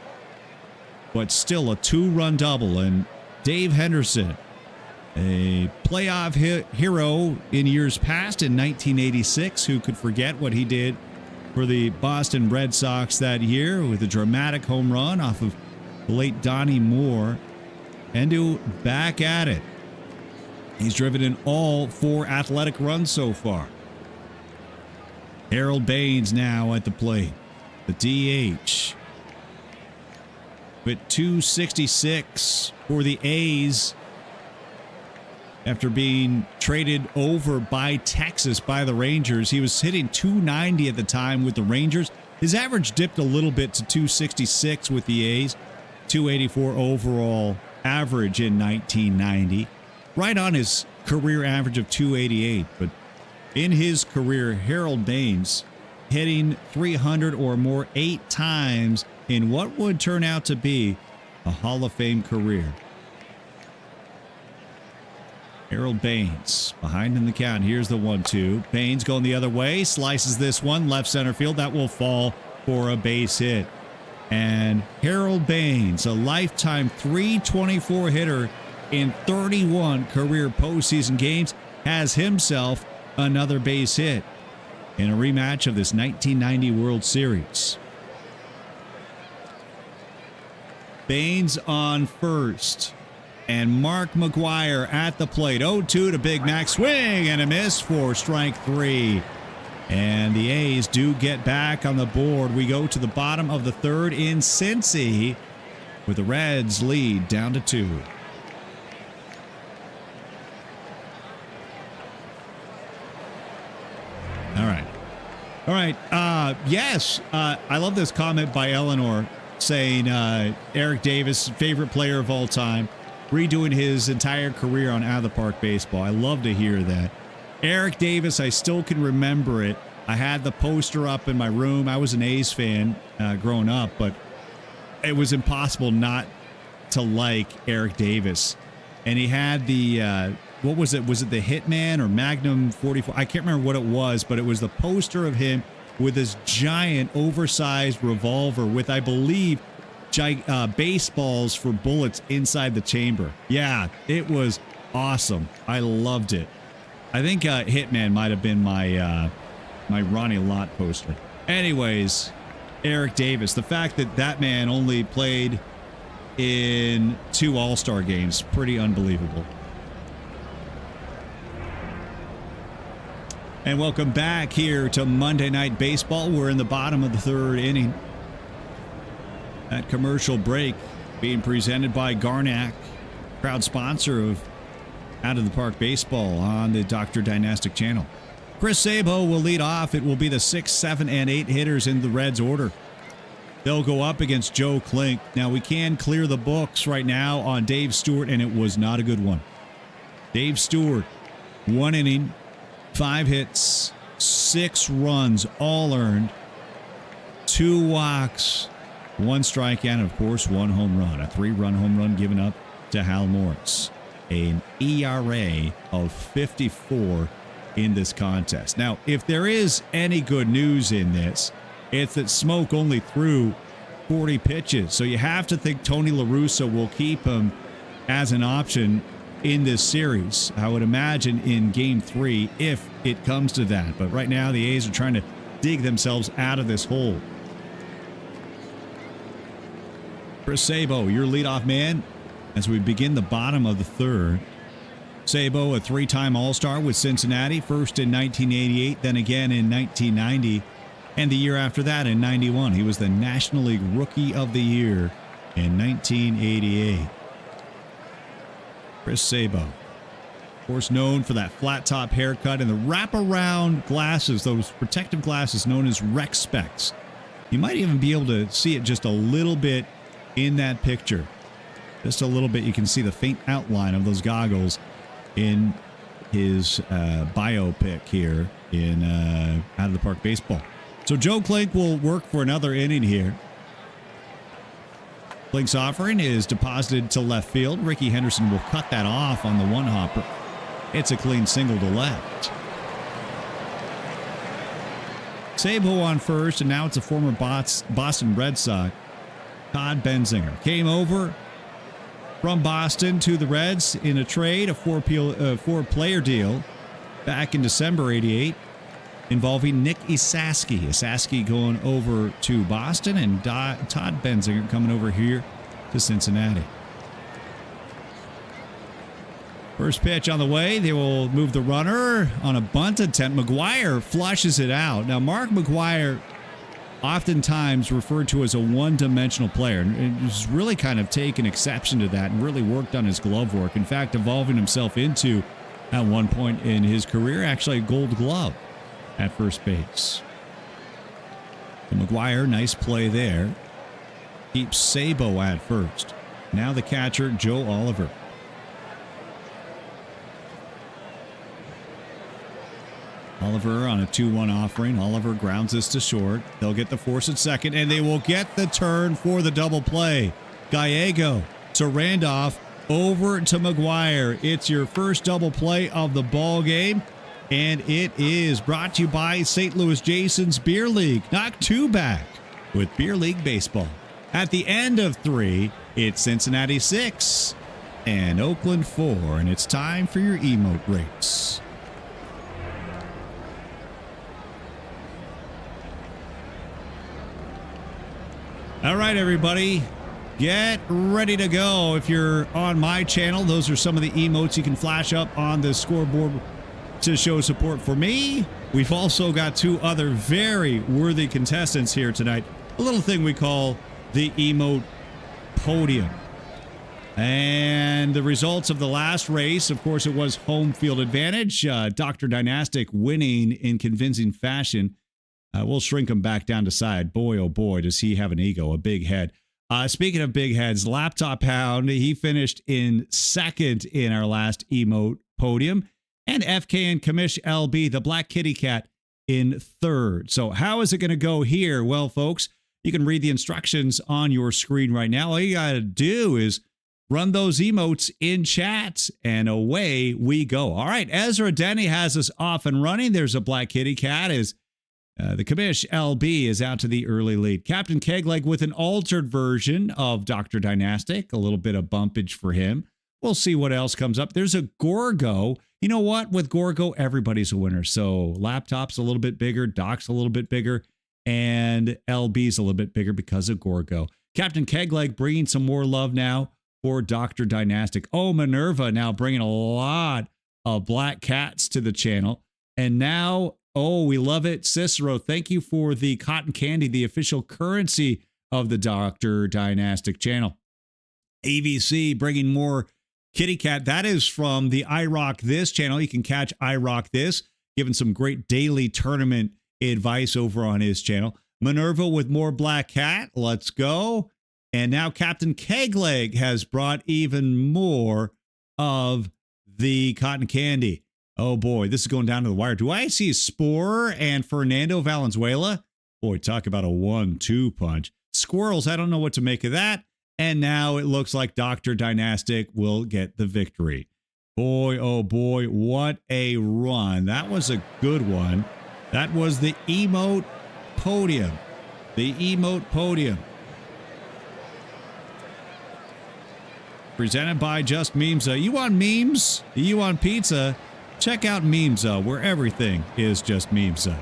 but still a 2-run double. And Dave Henderson, a playoff hero in years past in 1986, who could forget what he did for the Boston Red Sox that year with a dramatic home run off of the late Donnie Moore. Endo back at it. He's driven in all 4 athletic runs so far. Harold Baines now at the plate. The DH. With 266 for the A's after being traded over by Texas by the Rangers. He was hitting 290 at the time with the Rangers. His average dipped a little bit to 266 with the A's. 284 overall average in 1990. Right on his career average of 288. But in his career, Harold Baines hitting 300 or more 8 times in what would turn out to be a Hall of Fame career. Harold Baines behind in the count. Here's the 1-2. Baines going the other way. Slices this one. Left center field. That will fall for a base hit. And Harold Baines, a lifetime .324 hitter in 31 career postseason games, has himself another base hit in a rematch of this 1990 World Series. Baines on first. And Mark McGuire at the plate. 0-2 to Big Mac. Swing and a miss for strike 3. And the A's do get back on the board. We go to the bottom of the 3rd in Cincy with the Reds lead down to 2. All right. Yes. I love this comment by Eleanor saying Eric Davis, favorite player of all time, redoing his entire career on Out of the Park Baseball. I love to hear that. Eric Davis, I still can remember it. I had the poster up in my room. I was an A's fan growing up, but it was impossible not to like Eric Davis. And he had the, what was it? Was it the Hitman or Magnum 44? I can't remember what it was, but it was the poster of him with this giant oversized revolver with, I believe, baseballs for bullets inside the chamber. Yeah, it was awesome. I loved it. I think Hitman might have been my my Ronnie Lott poster. Anyways, Eric Davis, the fact that that man only played in 2 All-Star games, pretty unbelievable. And welcome back here to Monday Night Baseball. We're in the bottom of the 3rd inning. That commercial break being presented by Garnack, proud sponsor of Out of the Park Baseball on the Dr. Dynastic channel. Chris Sabo will lead off. It will be the 6, 7, and 8 hitters in the Reds order. They'll go up against Joe Klink. Now, we can clear the books right now on Dave Stewart, and it was not a good one. Dave Stewart, 1 inning, 5 hits, 6 runs, all earned, 2 walks, 1 strikeout, and of course 1 home run. A 3-run home run given up to Hal Morris. An ERA of 54 in this contest. Now, if there is any good news in this, it's that Smoke only threw 40 pitches. So you have to think Tony La Russa will keep him as an option in this series. I would imagine in Game 3 if it comes to that. But right now the A's are trying to dig themselves out of this hole. Chris Sabo, your leadoff man, as we begin the bottom of the 3rd. Sabo, a 3-time All-Star with Cincinnati, first in 1988, then again in 1990, and the year after that in 91. He was the National League Rookie of the Year in 1988. Chris Sabo, of course, known for that flat-top haircut and the wraparound glasses, those protective glasses known as rec specs. You might even be able to see it just a little bit in that picture. Just a little bit, you can see the faint outline of those goggles in his biopic here in Out of the Park Baseball. So Joe Klink will work for another inning here. Klink's offering is deposited to left field. Ricky Henderson will cut that off on the one-hopper. It's a clean single to left. Sabo on first, and now it's a former Boston Red Sox. Todd Benzinger came over from Boston to the Reds in a trade, a four-player deal back in December '88 involving Nick Esaski. Esaski going over to Boston and Todd Benzinger coming over here to Cincinnati. First pitch on the way. They will move the runner on a bunt attempt. McGuire flushes it out. Now, Mark McGuire, oftentimes referred to as a one-dimensional player, and he's really kind of taken exception to that and really worked on his glove work. In fact, evolving himself into, at one point in his career, actually a Gold Glove at first base. So McGuire, nice play there. Keeps Sabo at first. Now the catcher, Joe Oliver. Oliver on a 2-1 offering. Oliver grounds this to short. They'll get the force at second, and they will get the turn for the double play. Gallego to Randolph, over to McGuire. It's your first double play of the ball game, and it is brought to you by St. Louis Jason's Beer League. Knock two back with Beer League Baseball. At the end of 3, it's Cincinnati 6 and Oakland 4, and it's time for your emote rates. All right, everybody, get ready to go. If you're on my channel, those are some of the emotes you can flash up on the scoreboard to show support for me. We've also got 2 other very worthy contestants here tonight. A little thing we call the emote podium. And the results of the last race, of course, it was home field advantage. Dr. Dynastic winning in convincing fashion. We'll shrink him back down to side. Boy, oh boy, does he have an ego, a big head. Speaking of big heads, Laptop Hound, he finished in second in our last emote podium. And FK and Commish LB, the Black Kitty Cat, in third. So how is it going to go here? Well, folks, you can read the instructions on your screen right now. All you got to do is run those emotes in chat, and away we go. All right, Ezra Denny has us off and running. There's a Black Kitty Cat. The Commish LB is out to the early lead. Captain Kegleg with an altered version of Dr. Dynastic. A little bit of bumpage for him. We'll see what else comes up. There's a Gorgo. You know what? With Gorgo, everybody's a winner. So Laptop's a little bit bigger. Doc's a little bit bigger. And LB's a little bit bigger because of Gorgo. Captain Kegleg bringing some more love now for Dr. Dynastic. Oh, Minerva now bringing a lot of black cats to the channel. And now, oh, we love it. Cicero, thank you for the cotton candy, the official currency of the Dr. Dynastic channel. AVC bringing more kitty cat. That is from the I Rock This channel. You can catch I Rock This, giving some great daily tournament advice over on his channel. Minerva with more black cat. Let's go. And now Captain Kegleg has brought even more of the cotton candy. Oh boy, this is going down to the wire. Do I see Spore and Fernando Valenzuela? Boy, talk about a 1-2 punch. Squirrels, I don't know what to make of that. And now it looks like Dr. Dynastic will get the victory. Boy, oh boy, what a run. That was a good one. That was the emote podium. The emote podium. Presented by Just Memesa. You want memes? You want pizza? Check out Memesa, where everything is just Memesa.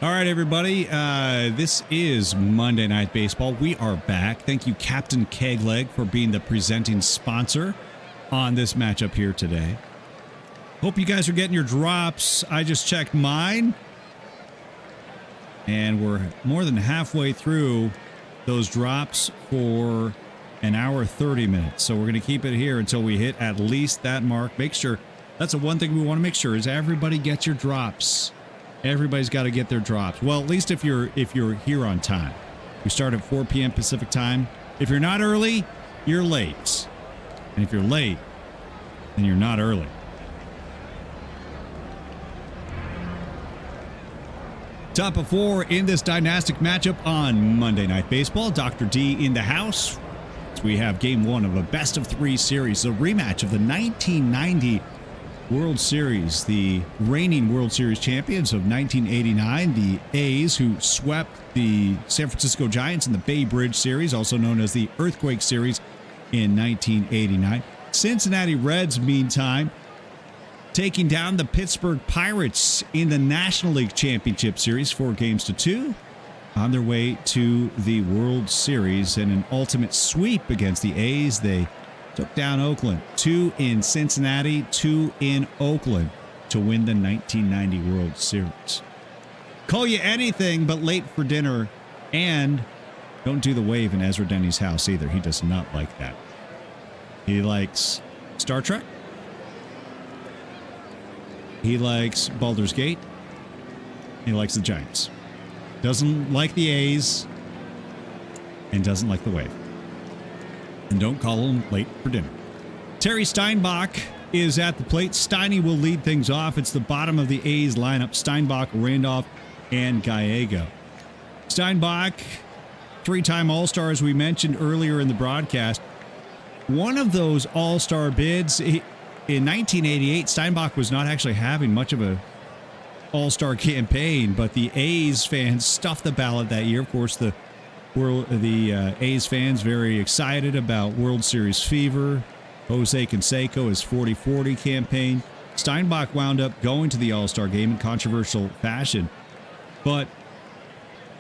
All right, everybody. This is Monday Night Baseball. We are back. Thank you, Captain Kegleg, for being the presenting sponsor on this matchup here today. Hope you guys are getting your drops. I just checked mine, and we're more than halfway through those drops for an hour 30 minutes. So we're going to keep it here until we hit at least that mark. Make sure, that's the one thing we want to make sure, is everybody gets your drops. Everybody's got to get their drops. Well, at least if you're here on time. We start at 4 p.m. Pacific time. If you're not early, you're late. And if you're late, then you're not early. Top of 4 in this Dynastic matchup on Monday Night Baseball. Dr. D in the house. So we have game 1 of a best-of-3 series, a rematch of the 1990 World Series. The reigning World Series champions of 1989, the A's, who swept the San Francisco Giants in the Bay Bridge Series, also known as the Earthquake Series, in 1989. Cincinnati Reds, meantime, taking down the Pittsburgh Pirates in the National League Championship Series, 4-2, on their way to the World Series. And an ultimate sweep against the A's. They took down Oakland, 2 in Cincinnati, 2 in Oakland, to win the 1990 World Series. Call you anything but late for dinner, and don't do the wave in Ezra Denny's house either. He does not like that. He likes Star Trek. He likes Baldur's Gate. He likes the Giants. Doesn't like the A's. And doesn't like the wave. And don't call him late for dinner. Terry Steinbach is at the plate. Steiny will lead things off. It's the bottom of the A's lineup. Steinbach, Randolph, and Gallego. Steinbach, 3-time All-Star, as we mentioned earlier in the broadcast. One of those All-Star bids, in 1988, Steinbach was not actually having much of a All-Star campaign, but the A's fans stuffed the ballot that year. Of course, the A's fans very excited about World Series fever. Jose Canseco, his 40-40 campaign. Steinbach wound up going to the All-Star game in controversial fashion, but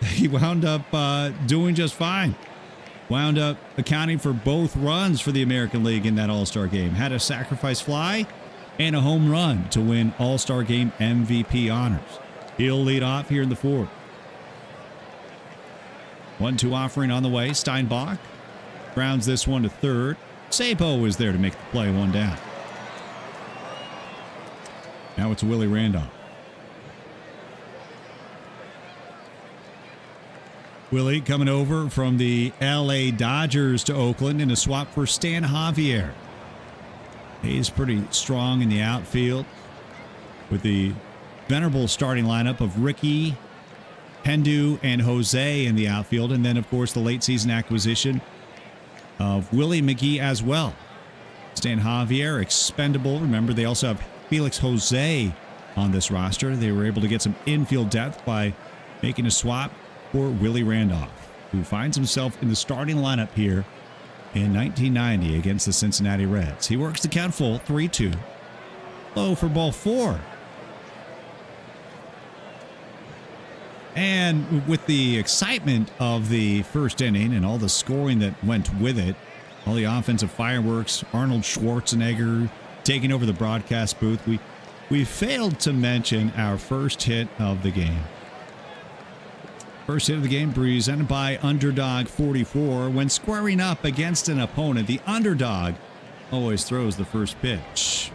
he wound up doing just fine. Wound up accounting for both runs for the American League in that All-Star game. Had a sacrifice fly and a home run to win All-Star game MVP honors. He'll lead off here in the 4th. 1-2 offering on the way. Steinbach grounds this one to third. Sabo is there to make the play, 1 down. Now it's Willie Randolph. Willie coming over from the LA Dodgers to Oakland in a swap for Stan Javier. He's pretty strong in the outfield with the venerable starting lineup of Ricky, Hendu, and Jose in the outfield. And then, of course, the late season acquisition of Willie McGee as well. Stan Javier, expendable. Remember, they also have Felix Jose on this roster. They were able to get some infield depth by making a swap for Willie Randolph, who finds himself in the starting lineup here in 1990 against the Cincinnati Reds. He works the count full, 3-2. Low for ball 4. And with the excitement of the first inning and all the scoring that went with it, all the offensive fireworks, Arnold Schwarzenegger taking over the broadcast booth, we failed to mention our first hit of the game. First hit of the game presented by Underdog 44. When squaring up against an opponent, the underdog always throws the first pitch.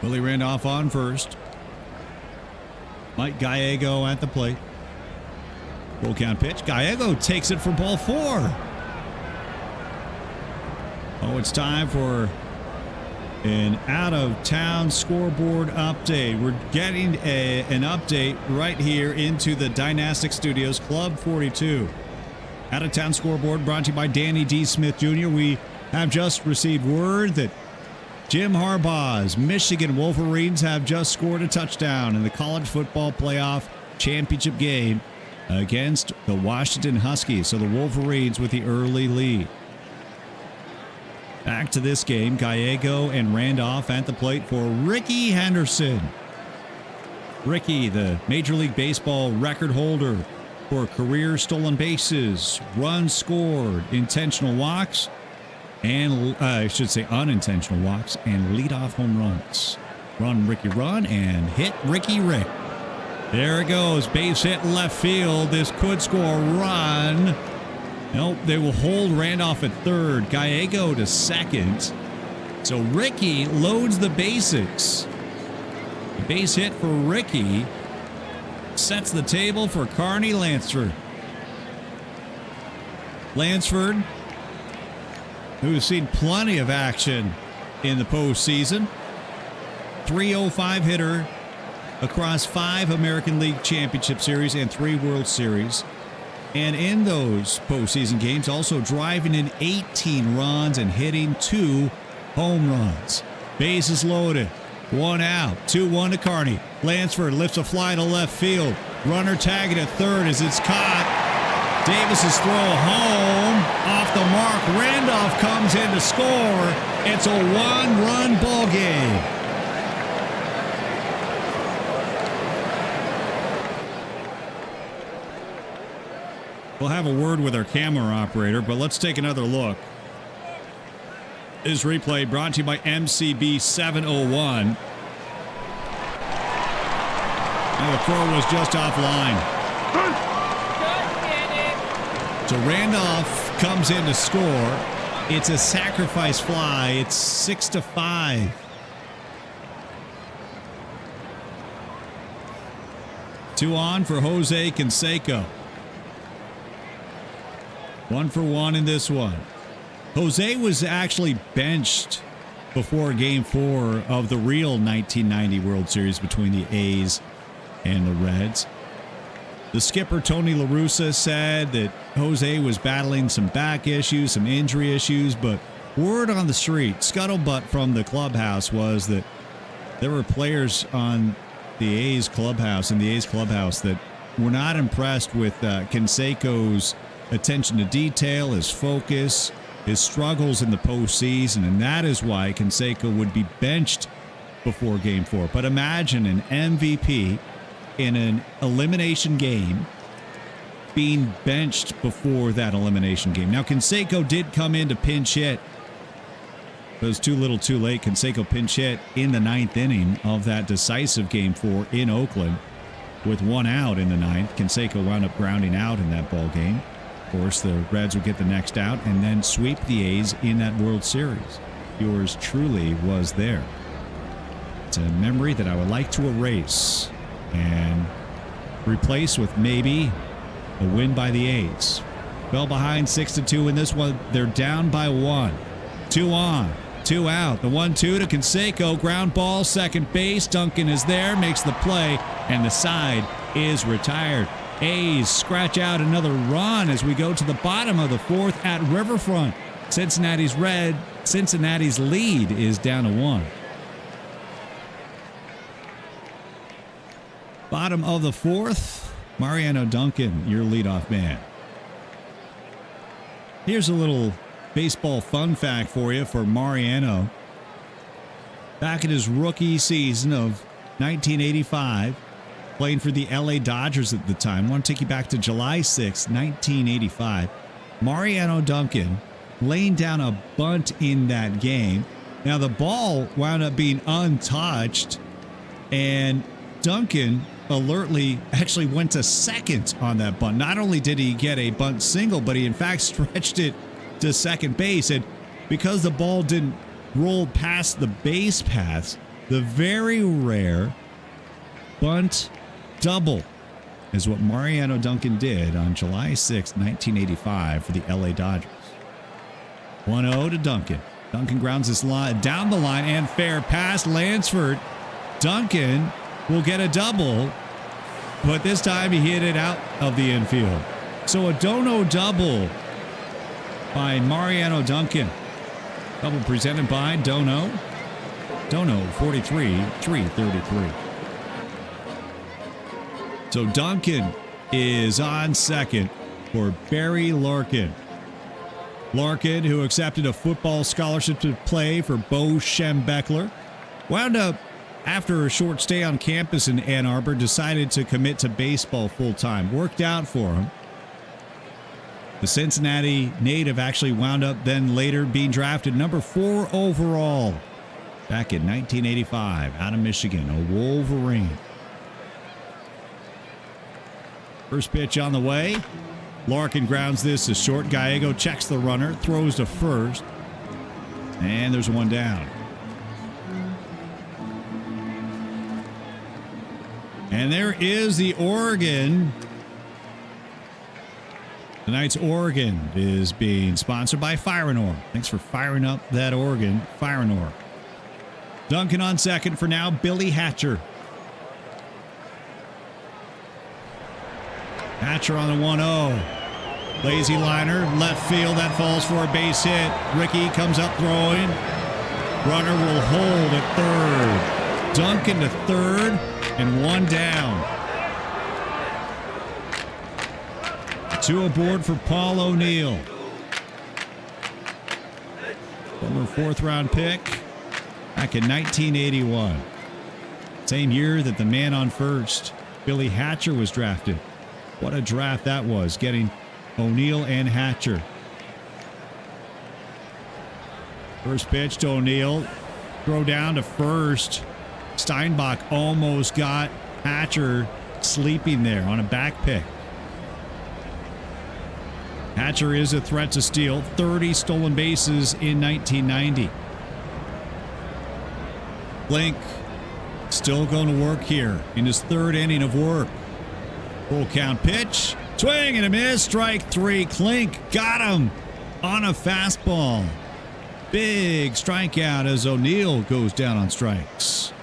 Willie Randolph on first. Mike Gallego at the plate. Full count pitch. Gallego takes it for ball 4. Oh, it's time for an out-of-town scoreboard update. We're getting an update right here into the Dynastic Studios, Club 42. Out-of-town scoreboard brought to you by Danny D. Smith Jr. We have just received word that Jim Harbaugh's Michigan Wolverines have just scored a touchdown in the college football playoff championship game against the Washington Huskies. So the Wolverines with the early lead. Back to this game, Gallego and Randolph at the plate for Ricky Henderson. Ricky, the Major League Baseball record holder for career stolen bases, runs scored, intentional walks, and I should say unintentional walks, and leadoff home runs. Run, Ricky, run, and hit Ricky Rick. There it goes, base hit left field. This could score a run. Nope, they will hold Randolph at third. Gallego to second. So Ricky loads the bases. The base hit for Ricky sets the table for Carney Lansford. Lansford, who has seen plenty of action in the postseason. 305 hitter across 5 American League Championship Series and 3 World Series. And in those postseason games, also driving in 18 runs and hitting 2 home runs. Bases loaded. 1 out. 2-1 to Carney. Lansford lifts a fly to left field. Runner tagging at third as it's caught. Davis's throw home. Off the mark. Randolph comes in to score. It's a 1-run ball game. We'll have a word with our camera operator, but let's take another look. This replay brought to you by MCB 701. And the throw was just offline. So Randolph comes in to score. It's a sacrifice fly. It's 6-5. Two on for Jose Canseco. 1 for 1 in this one. Jose was actually benched before Game 4 of the real 1990 World Series between the A's and the Reds. The skipper, Tony La Russa, said that Jose was battling some back issues, some injury issues, but word on the street, scuttlebutt from the clubhouse, was that there were players on the A's clubhouse, that were not impressed with Canseco's attention to detail, his focus, his struggles in the postseason, and that is why Canseco would be benched before Game 4. But imagine an MVP in an elimination game being benched before that elimination game. Now, Canseco did come in to pinch hit. It was too little too late. Canseco pinch hit in the 9th inning of that decisive Game 4 in Oakland with 1 out in the 9th. Canseco wound up grounding out in that ball game. Of course, the Reds would get the next out and then sweep the A's in that World Series. Yours truly was there. It's a memory that I would like to erase and replace with maybe a win by the A's. Fell behind 6-2 in this one. They're down by 1. 2 on, 2 out. The 1-2 to Canseco. Ground ball, second base. Duncan is there, makes the play, and the side is retired. A's scratch out another run as we go to the bottom of the 4th at Riverfront. Cincinnati's lead is down to 1. Bottom of the 4th, Mariano Duncan, your leadoff man. Here's a little baseball fun fact for you for Mariano. Back in his rookie season of 1985, playing for the LA Dodgers at the time. I want to take you back to July 6, 1985. Mariano Duncan laying down a bunt in that game. Now, the ball wound up being untouched, and Duncan alertly actually went to second on that bunt. Not only did he get a bunt single, but he in fact stretched it to second base. And because the ball didn't roll past the base paths, the very rare bunt double is what Mariano Duncan did on July 6, 1985 for the LA Dodgers. 1-0 to Duncan. Duncan grounds this line down the line and fair pass. Lansford. Duncan will get a double, but this time he hit it out of the infield. So a Dono double by Mariano Duncan. Double presented by Dono. Dono 43-333. So Duncan is on second for Barry Larkin. Larkin, who accepted a football scholarship to play for Bo Schembechler, wound up, after a short stay on campus in Ann Arbor, decided to commit to baseball full-time. Worked out for him. The Cincinnati native actually wound up then later being drafted number 4 overall back in 1985 out of Michigan, a Wolverine. First pitch on the way. Larkin grounds this to short. Gallego checks the runner, throws to first, and there's one down. And there is the Oregon Tonight's organ is being sponsored by Fire and Ore. Thanks for firing up that organ, Fire and Ore. Duncan on second for now, Billy Hatcher. Hatcher on the 1-0. Lazy liner, left field, that falls for a base hit. Ricky comes up throwing. Runner will hold at third. Duncan to third, and one down. 2 aboard for Paul O'Neill. Former 4th-round pick back in 1981. Same year that the man on first, Billy Hatcher, was drafted. What a draft that was, getting O'Neill and Hatcher. First pitch to O'Neill. Throw down to first. Steinbach almost got Hatcher sleeping there on a back pick. Hatcher is a threat to steal. 30 stolen bases in 1990. Blink still going to work here in his 3rd inning of work. Full count pitch. Swing and a miss. Strike 3. Klink got him on a fastball. Big strikeout as O'Neill goes down on strikes.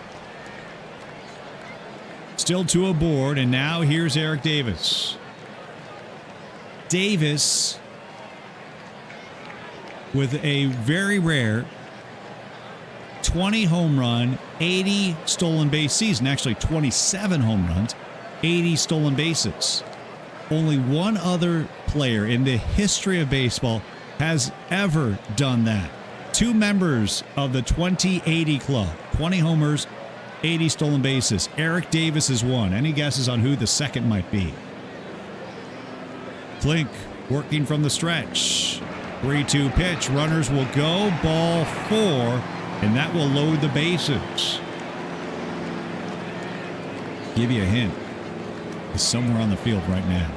Still 2 aboard, and now here's Eric Davis. Davis with a very rare 20 home run, 80 stolen base season. Actually, 27 home runs, 80 stolen bases. Only one other player in the history of baseball has ever done that. 2 members of the 20-80 club. 20 homers, 80 stolen bases. Eric Davis is one. Any guesses on who the second might be? Klink working from the stretch. 3-2 pitch. Runners will go. Ball 4, and that will load the bases. Give you a hint. He's somewhere on the field right now.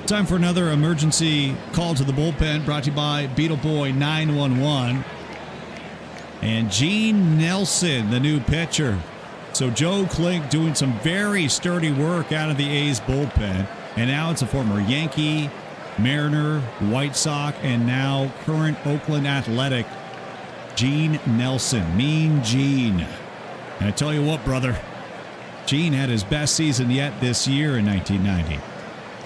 Time for another emergency call to the bullpen, brought to you by Beetle Boy 911. And Gene Nelson, the new pitcher. So Joe Klink doing some very sturdy work out of the A's bullpen. And now it's a former Yankee, Mariner, White Sox, and now current Oakland Athletic, Gene Nelson. Mean Gene. And I tell you what, brother, Gene had his best season yet this year in 1990.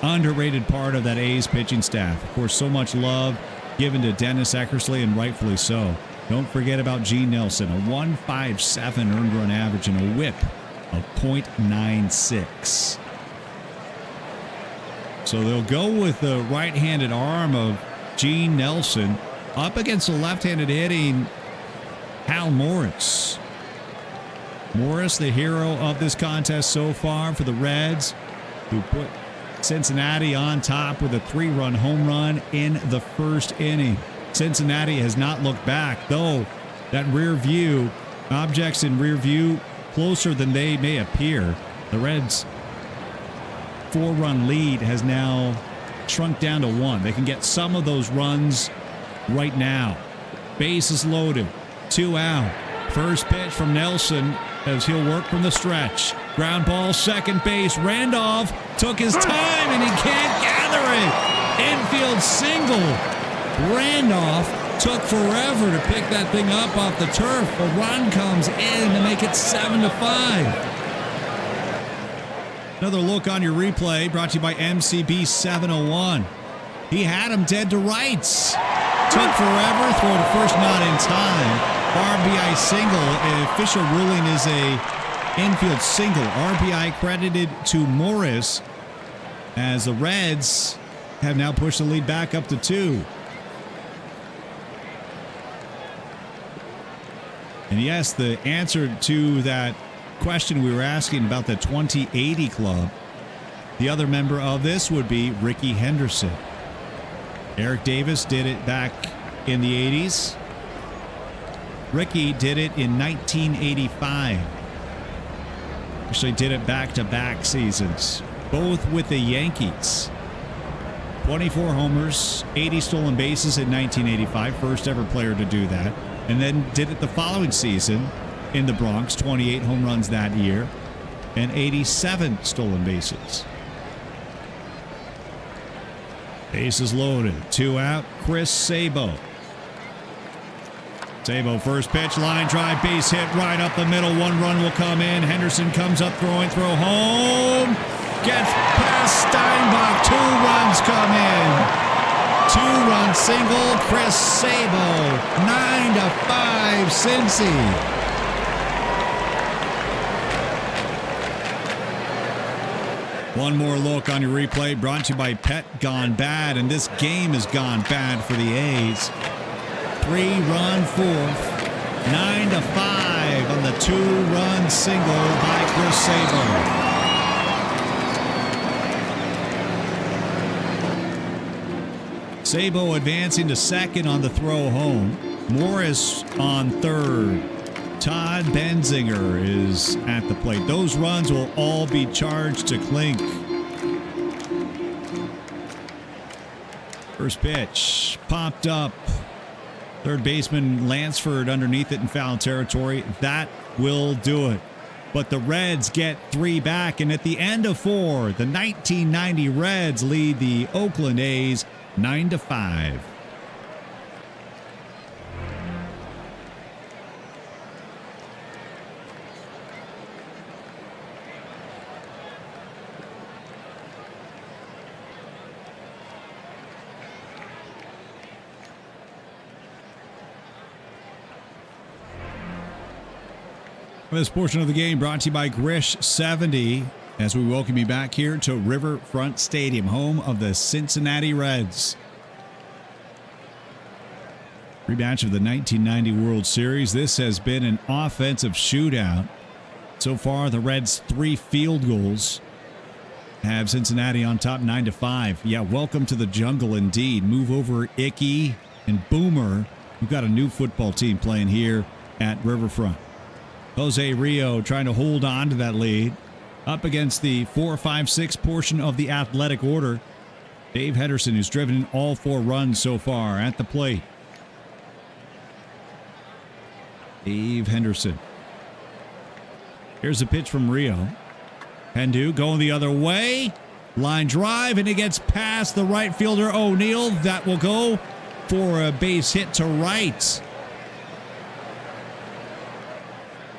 Underrated part of that A's pitching staff. Of course, so much love given to Dennis Eckersley, and rightfully so. Don't forget about Gene Nelson, a 1.57 earned run average and a whip of .96. So they'll go with the right-handed arm of Gene Nelson up against the left-handed hitting Hal Morris. Morris, the hero of this contest so far for the Reds, who put Cincinnati on top with a 3-run home run in the 1st inning. Cincinnati has not looked back, though that rear view, objects in rear view, closer than they may appear. The Reds' 4-run lead has now shrunk down to 1. They can get some of those runs right now. Bases loaded, 2 out. First pitch from Nelson as he'll work from the stretch. Ground ball, second base. Randolph took his time and he can't gather it. Infield single. Randolph took forever to pick that thing up off the turf. A run comes in to make it 7-5. Another look on your replay brought to you by MCB 701. He had him dead to rights. Took forever, throw to first, not in time. RBI single. Official ruling is a infield single. RBI credited to Morris as the Reds have now pushed the lead back up to 2. And yes, the answer to that question we were asking about the 20-80 club, the other member of this would be Ricky Henderson. Eric Davis did it back in the 80s. Ricky did it in 1985. Actually did it back-to-back seasons, both with the Yankees. 24 homers, 80 stolen bases in 1985, first ever player to do that. And then did it the following season in the Bronx, 28 home runs that year, and 87 stolen bases. Bases loaded. 2 out. Chris Sabo. Sabo, first pitch, line drive, base hit right up the middle. 1 run will come in. Henderson comes up, throwing, throw home. Gets past Steinbach. 2 runs come in. 2-run single, Chris Sabo. 9-5, Cincy. One more look on your replay, brought to you by Pet Gone Bad, and this game has gone bad for the A's. 3-run fourth, 9-5 on the 2-run single by Chris Sabo. Sabo advancing to second on the throw home. Morris on third. Todd Benzinger is at the plate. Those runs will all be charged to Klink. First pitch popped up. Third baseman Lansford underneath it in foul territory. That will do it. But the Reds get 3 back, and at the end of 4, the 1990 Reds lead the Oakland A's 9-5. This portion of the game brought to you by Grish 70 as we welcome you back here to Riverfront Stadium, home of the Cincinnati Reds. Rematch of the 1990 World Series. This has been an offensive shootout. So far, the Reds' 3 field goals have Cincinnati on top 9-5. Yeah, welcome to the jungle indeed. Move over Icky and Boomer. We've got a new football team playing here at Riverfront. Jose Rio trying to hold on to that lead. Up against the 4-5-6 portion of the athletic order. Dave Henderson, who's driven in all 4 runs so far at the plate. Dave Henderson. Here's a pitch from Rio. Hendu going the other way. Line drive, and it gets past the right fielder, O'Neill. That will go for a base hit to right.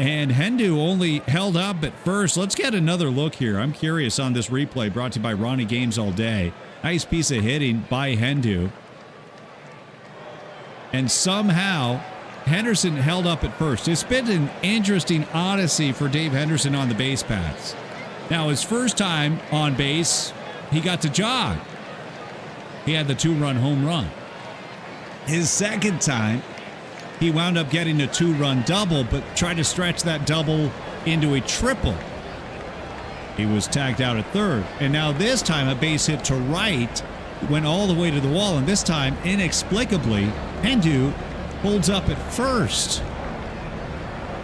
And Hendu only held up at first. Let's get another look here. I'm curious on this replay brought to you by Ronnie Games All Day. Nice piece of hitting by Hendu. And somehow, Henderson held up at first. It's been an interesting odyssey for Dave Henderson on the base paths. Now, his first time on base, he got to jog. He had the 2-run home run. His second time, he wound up getting a 2-run double, but tried to stretch that double into a triple. He was tagged out at third. And now this time, a base hit to right went all the way to the wall. And this time, inexplicably, Hendu holds up at first.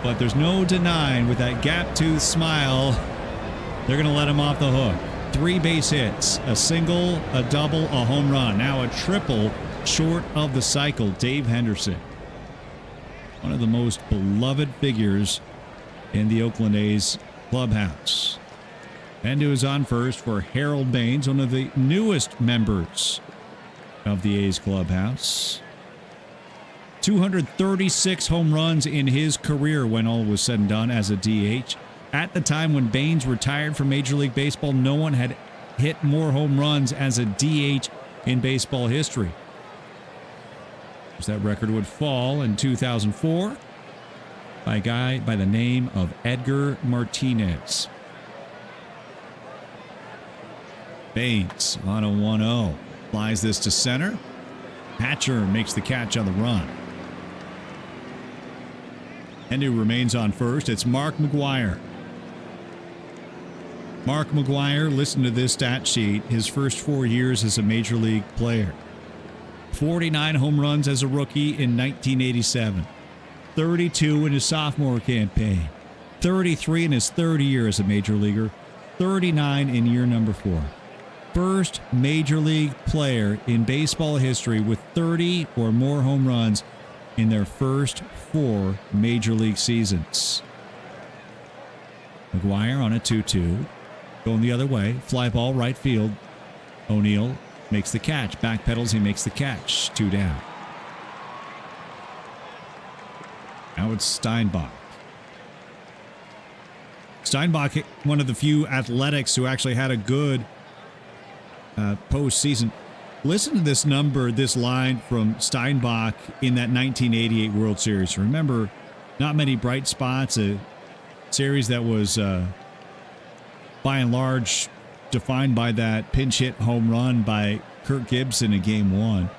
But there's no denying with that gap-toothed smile, they're going to let him off the hook. 3 base hits, a single, a double, a home run. Now a triple short of the cycle. Dave Henderson. One of the most beloved figures in the Oakland A's clubhouse. Hendu is on first for Harold Baines, one of the newest members of the A's clubhouse. 236 home runs in his career when all was said and done as a DH. At the time when Baines retired from Major League Baseball, no one had hit more home runs as a DH in baseball history. That record would fall in 2004 by a guy by the name of Edgar Martinez. Baines on a 1-0. Flies this to center. Hatcher makes the catch on the run. Hendu remains on first. It's Mark McGuire. Mark McGuire, listen to this stat sheet. His first 4 years as a major league player. 49 home runs as a rookie in 1987. 32 in his sophomore campaign. 33 in his third year as a major leaguer. 39 in year number 4. First major league player in baseball history with 30 or more home runs in their first 4 major league seasons. McGuire on a 2-2. Going the other way. Fly ball right field. O'Neill makes the catch. Backpedals, he makes the catch. 2 down. Now it's Steinbach. Steinbach, one of the few athletics who actually had a good postseason. Listen to this number, this line from Steinbach in that 1988 World Series. Remember, not many bright spots. A series that was, by and large, defined by that pinch hit home run by Kirk Gibson in Game 1.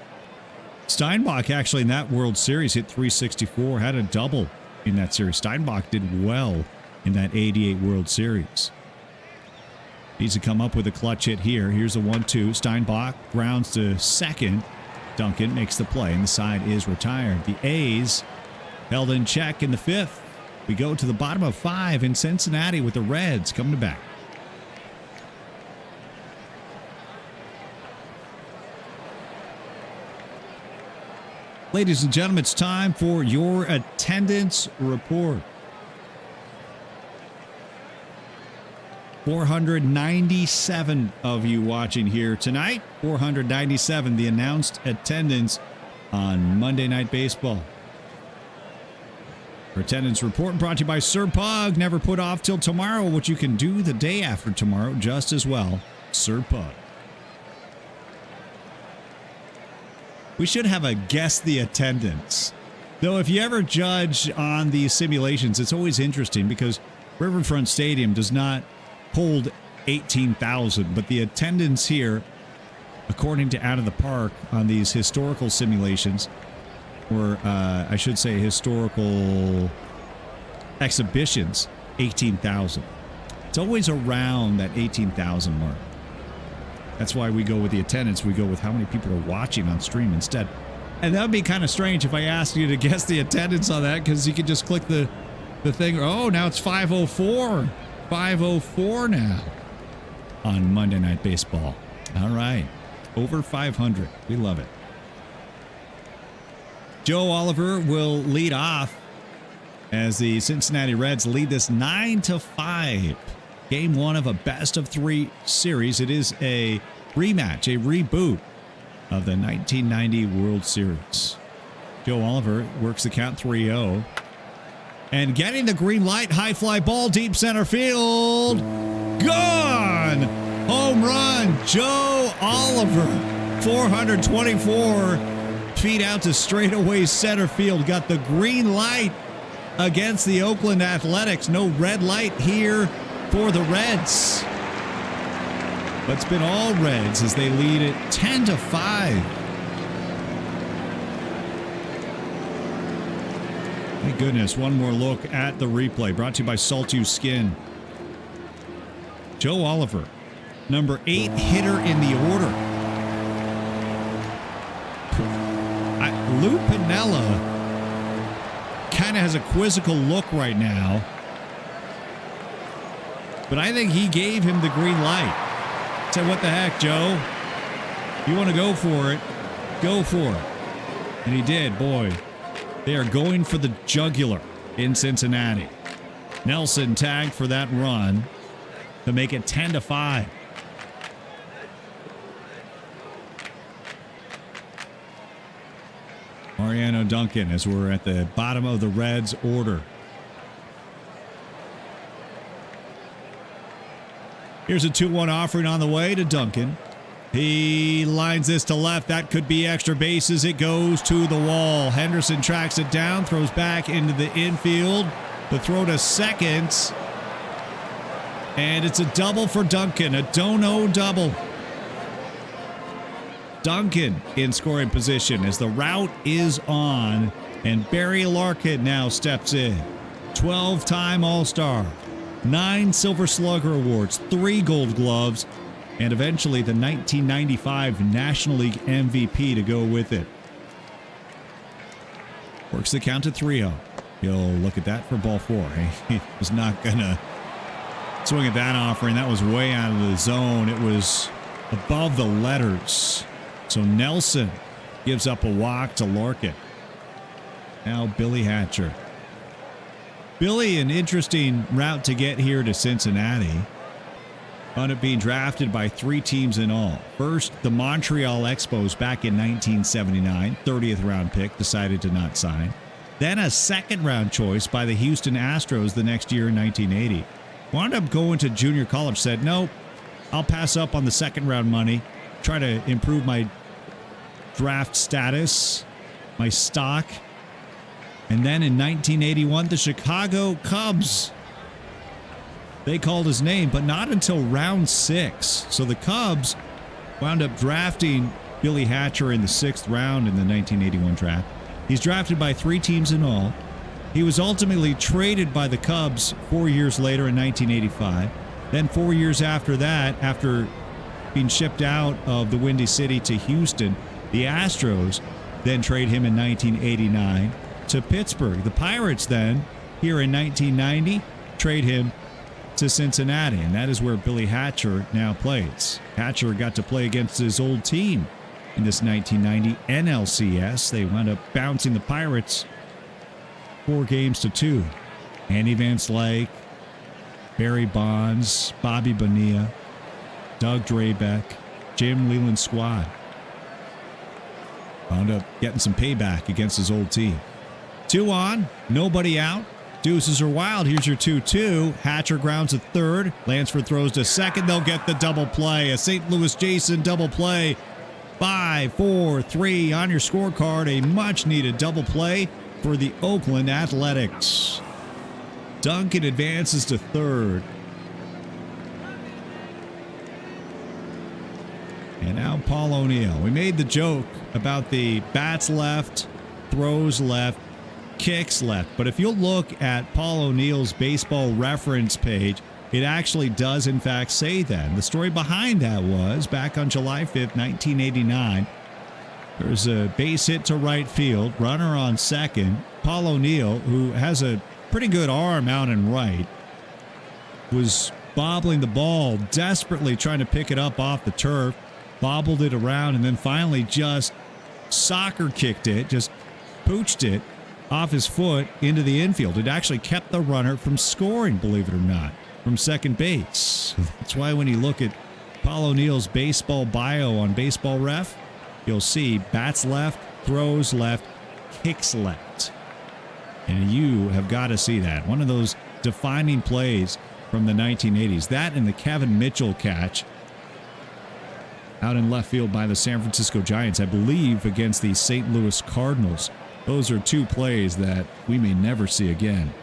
Steinbach actually in that World Series hit 364, had a double in that series. Steinbach did well in that 88 World Series. Needs to come up with a clutch hit here. Here's a 1-2. Steinbach grounds to second. Duncan makes the play, and the side is retired. The A's held in check in the 5th. We go to the bottom of 5 in Cincinnati with the Reds coming to bat. Ladies and gentlemen, it's time for your attendance report. 497 of you watching here tonight. 497, the announced attendance on Monday Night Baseball. Our attendance report brought to you by Sir Pug. Never put off till tomorrow what you can do the day after tomorrow just as well. Sir Pug. We should have a guess the attendance. Though if you ever judge on these simulations, it's always interesting because Riverfront Stadium does not hold 18,000, but the attendance here, according to Out of the Park on these historical simulations, or I should say historical exhibitions, 18,000. It's always around that 18,000 mark. That's why we go with the attendance. We go with how many people are watching on stream instead. And that would be kind of strange if I asked you to guess the attendance on that, because you could just click the thing. Oh, now it's 504. 504 now on Monday Night Baseball. All right. Over 500. We love it. Joe Oliver will lead off as the Cincinnati Reds lead this 9-5. Game 1 of a best-of-3 series. It is a rematch, a reboot of the 1990 World Series. Joe Oliver works the count 3-0. And getting the green light, high fly ball, deep center field. Gone! Home run, Joe Oliver. 424 feet out to straightaway center field. Got the green light against the Oakland Athletics. No red light here for the Reds. But it's been all Reds as they lead it 10-5. Thank goodness. One more look at the replay brought to you by Salty Skin. Joe Oliver, number 8 hitter in the order. Lou Piniella kind of has a quizzical look right now. But I think he gave him the green light. Said, what the heck, Joe? You want to go for it? Go for it. And he did, boy. They are going for the jugular in Cincinnati. Nelson tagged for that run to make it 10-5. Mariano Duncan as we're at the bottom of the Reds order. Here's a 2-1 offering on the way to Duncan. He lines this to left. That could be extra bases. It goes to the wall. Henderson tracks it down, throws back into the infield. The throw to second. And it's a double for Duncan. A Dono double. Duncan in scoring position as the route is on. And Barry Larkin now steps in. 12-time All-Star. 9 Silver Slugger Awards, 3 Gold Gloves, and eventually the 1995 National League MVP to go with it. Works the count to 3-0. He'll look at that for ball 4. He was not going to swing at that offering. That was way out of the zone. It was above the letters. So Nelson gives up a walk to Larkin. Now Billy Hatcher. Billy, an interesting route to get here to Cincinnati. Wound up being drafted by 3 teams in all. First, the Montreal Expos back in 1979, 30th round pick, decided to not sign. Then a second round choice by the Houston Astros the next year in 1980. Wound up going to junior college, said, nope, I'll pass up on the second round money, try to improve my draft status, my stock. And then in 1981, the Chicago Cubs, they called his name, but not until round 6. So the Cubs wound up drafting Billy Hatcher in the 6th round in the 1981 draft. He's drafted by 3 teams in all. He was ultimately traded by the Cubs 4 years later in 1985. Then 4 years after that, after being shipped out of the Windy City to Houston, the Astros then trade him in 1989 to Pittsburgh. The Pirates then, here in 1990, trade him to Cincinnati, and that is where Billy Hatcher now plays. Hatcher got to play against his old team in this 1990 NLCS. They wound up bouncing the Pirates 4-2. Andy Van Slyke, Barry Bonds, Bobby Bonilla, Doug Drabeck, Jim Leland's squad. Wound up getting some payback against his old team. 2 on, nobody out. Deuces are wild. Here's your 2-2. Hatcher grounds to third. Lansford throws to second. They'll get the double play. A St. Louis Jason double play. 5, 4, 3 on your scorecard. A much-needed double play for the Oakland Athletics. Duncan advances to third. And now Paul O'Neill. We made the joke about the bats left, throws left, kicks left. But if you'll look at Paul O'Neill's baseball reference page, it actually does, in fact, say that. The story behind that was back on July 5th, 1989, there's a base hit to right field, runner on second. Paul O'Neill, who has a pretty good arm out and right, was bobbling the ball, desperately trying to pick it up off the turf, bobbled it around, and then finally just soccer kicked it, just pooched it off his foot into the infield. It actually kept the runner from scoring, believe it or not, from second base. That's why when you look at Paul O'Neill's baseball bio on Baseball Ref, you'll see bats left, throws left, kicks left. And you have got to see that. One of those defining plays from the 1980s. That and the Kevin Mitchell catch out in left field by the San Francisco Giants, I believe, against the St. Louis Cardinals. Those are 2 plays that we may never see again.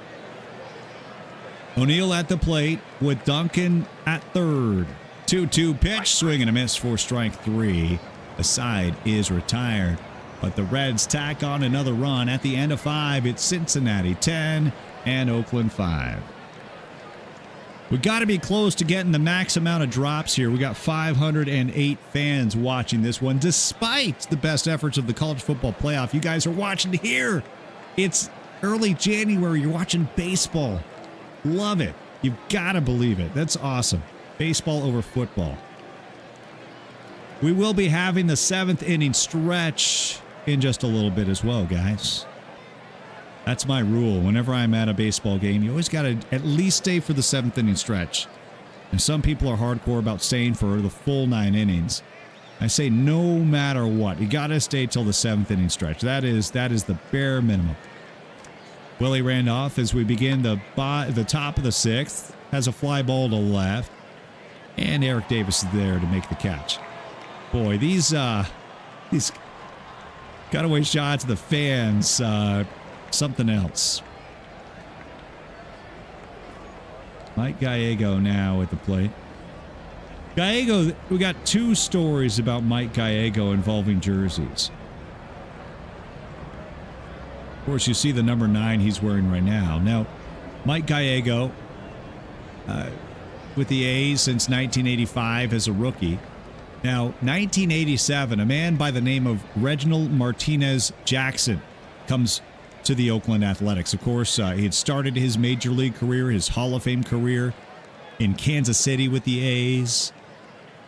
O'Neill at the plate with Duncan at third. 2-2 pitch, swing and a miss for strike 3. The side is retired, but the Reds tack on another run at the end of 5. It's Cincinnati 10 and Oakland 5. We got to be close to getting the max amount of drops here. We got 508 fans watching this one, despite the best efforts of the college football playoff. You guys are watching here. It's early January. You're watching baseball. Love it. You've got to believe it. That's awesome. Baseball over football. We will be having the 7th inning stretch in just a little bit as well, guys. That's my rule. Whenever I'm at a baseball game, you always got to at least stay for the 7th inning stretch. And some people are hardcore about staying for the full 9 innings. I say no matter what, you got to stay till the 7th inning stretch. That is the bare minimum. Willie Randolph, as we begin the top of the 6th, has a fly ball to left. And Eric Davis is there to make the catch. Boy, these cutaway shots of the fans, something else. Mike Gallego now at the plate. Gallego, we got 2 stories about Mike Gallego involving jerseys. Of course, you see the number 9 he's wearing right now. Now, Mike Gallego, with the A's since 1985 as a rookie. Now, 1987, a man by the name of Reginald Martinez Jackson comes to the Oakland Athletics. Of course, he had started his major league career, his Hall of Fame career in Kansas City with the A's.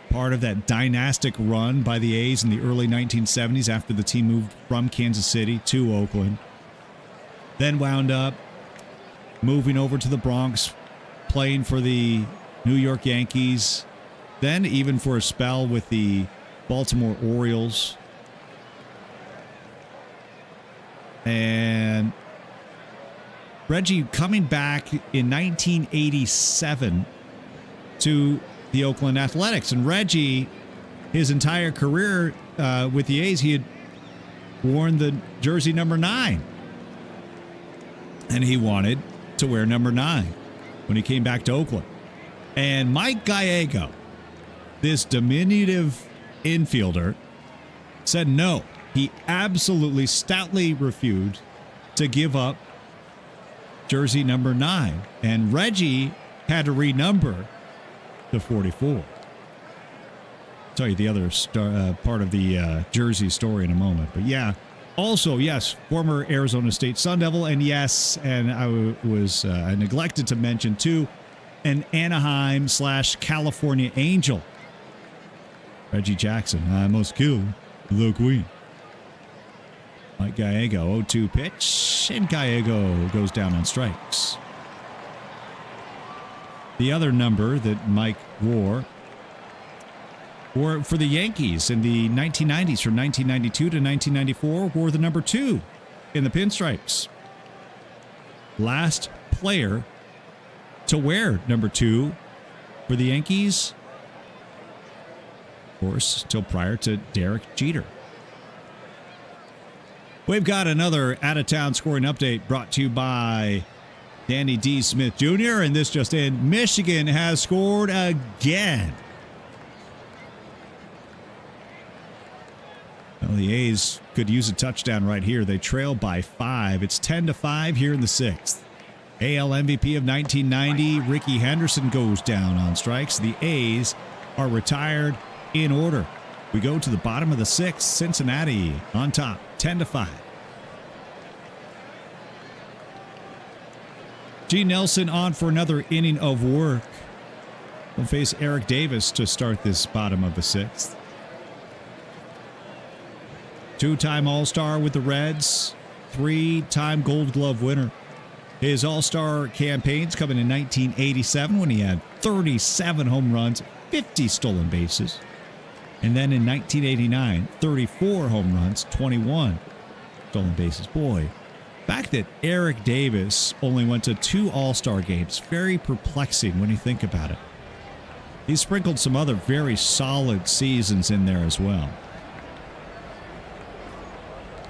Part of that dynastic run by the A's in the early 1970s after the team moved from Kansas City to Oakland. Then wound up moving over to the Bronx, playing for the New York Yankees then even for a spell with the Baltimore Orioles. And Reggie coming back in 1987 to the Oakland Athletics. And Reggie, his entire career with the A's, he had worn the jersey number 9. And he wanted to wear number 9 when he came back to Oakland. And Mike Gallego, this diminutive infielder, said no. He absolutely stoutly refused to give up jersey number 9. And Reggie had to renumber to 44. I'll tell you the other part of the jersey story in a moment. But yeah, also, yes, former Arizona State Sun Devil. And yes, and I neglected to mention too, an Anaheim/California Angel. Reggie Jackson, I must kill the Queen. Mike Gallego, 0-2 pitch, and Gallego goes down on strikes. The other number that Mike wore for the Yankees in the 1990s, from 1992 to 1994, wore the number 2 in the pinstripes. Last player to wear number 2 for the Yankees, of course, till prior to Derek Jeter. We've got another out-of-town scoring update brought to you by Danny D. Smith Jr., and this just in, Michigan has scored again. Well, the A's could use a touchdown right here. They trail by 5. It's 10-5 here in the 6th. AL MVP of 1990, Ricky Henderson goes down on strikes. The A's are retired in order. We go to the bottom of the 6th. Cincinnati on top, 10-5. G. Nelson on for another inning of work. We'll face Eric Davis to start this bottom of the 6th. Two-time All-Star with the Reds, 3-time Gold Glove winner. His All-Star campaigns coming in 1987 when he had 37 home runs, 50 stolen bases. And then in 1989, 34 home runs, 21 stolen bases. Boy, the fact that Eric Davis only went to 2 All-Star games, very perplexing when you think about it. He sprinkled some other very solid seasons in there as well.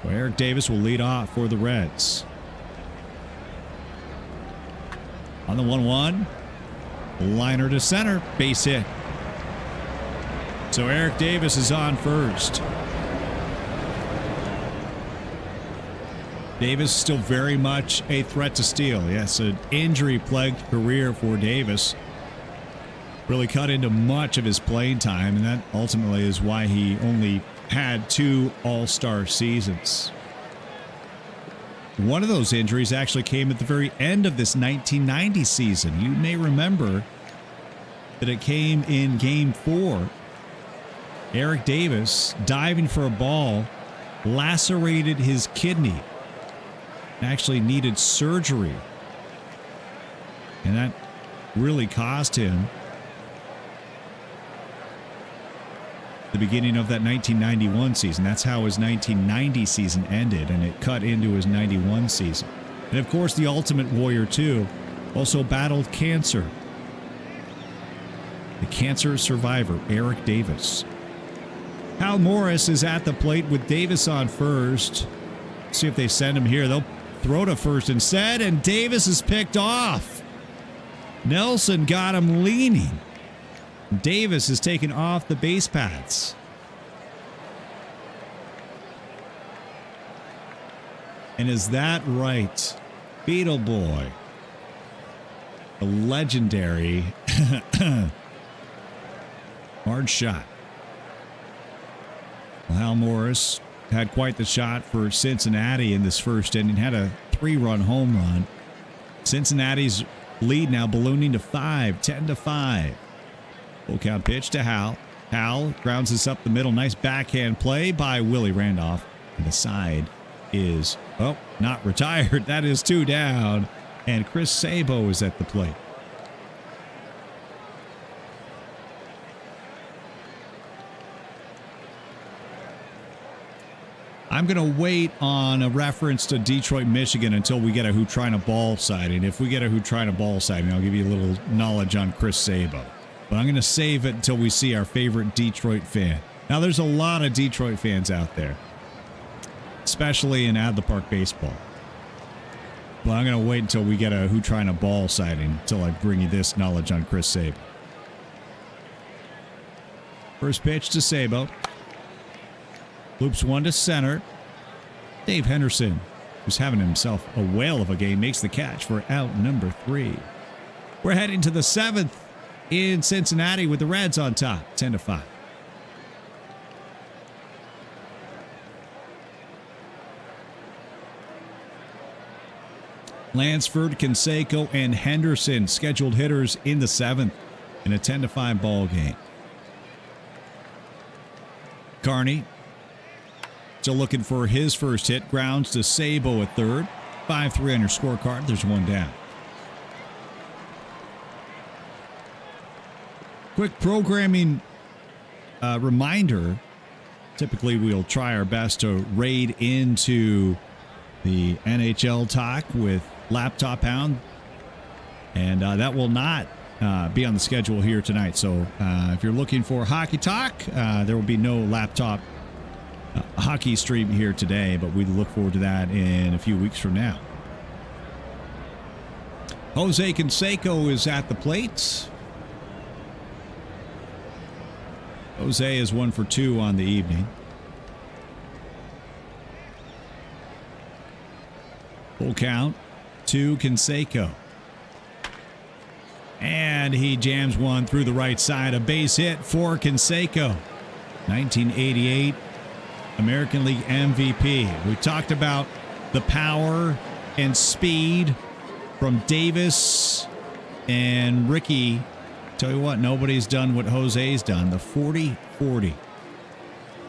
So Eric Davis will lead off for the Reds. On the 1-1, liner to center, base hit. So Eric Davis is on first. Davis still very much a threat to steal. Yes, an injury-plagued career for Davis. Really cut into much of his playing time, and that ultimately is why he only had 2 All-Star seasons. One of those injuries actually came at the very end of this 1990 season. You may remember that it came in Game 4. Eric Davis, diving for a ball, lacerated his kidney and actually needed surgery. And that really cost him the beginning of that 1991 season. That's how his 1990 season ended, and it cut into his 91 season. And of course, the Ultimate Warrior, too, also battled cancer. The cancer survivor, Eric Davis. Hal Morris is at the plate with Davis on first. See if they send him here. They'll throw to first instead, and Davis is picked off. Nelson got him leaning. Davis is taken off the base paths. And is that right? Beetle Boy. A legendary hard shot. Well, Hal Morris had quite the shot for Cincinnati in this first inning. Had a 3-run home run. Cincinnati's lead now ballooning to 5, 10-5. Full count pitch to Hal. Hal grounds this up the middle. Nice backhand play by Willie Randolph. And the side is, oh, not retired. That is 2 down. And Chris Sabo is at the plate. I'm going to wait on a reference to Detroit, Michigan until we get a Who Trying to Ball sighting. If we get a Who Trying to Ball sighting, I'll give you a little knowledge on Chris Sabo. But I'm going to save it until we see our favorite Detroit fan. Now, there's a lot of Detroit fans out there, especially in Out the Park baseball. But I'm going to wait until we get a Who Trying to Ball sighting until I bring you this knowledge on Chris Sabo. First pitch to Sabo. Loops one to center. Dave Henderson, who's having himself a whale of a game, makes the catch for out number 3. We're heading to the 7th in Cincinnati with the Reds on top, 10-5. Lansford, Canseco, and Henderson scheduled hitters in the 7th in a 10-5 ball game. Carney still looking for his first hit. Grounds to Sabo at third. 5-3 on your scorecard. There's one down. Quick programming reminder. Typically, we'll try our best to raid into the NHL talk with Laptop Hound. And that will not be on the schedule here tonight. So if you're looking for hockey talk, there will be no laptop hockey stream here today, but we look forward to that in a few weeks from now. Jose Canseco is at the plate. Jose is 1 for 2 on the evening. Full count to Canseco. And he jams one through the right side. A base hit for Canseco. 1988 American League MVP. We talked about the power and speed from Davis and Ricky. Tell you what, nobody's done what Jose's done. The 40-40.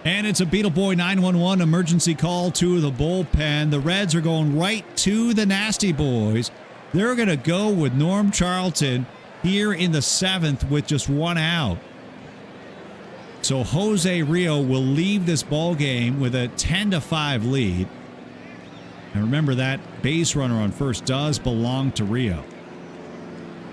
And it's a Beetle Boy 911 emergency call to the bullpen. The Reds are going right to the Nasty Boys. They're going to go with Norm Charlton here in the 7th with just one out. So Jose Rio will leave this ball game with a 10-5 lead. And remember, that base runner on first does belong to Rio.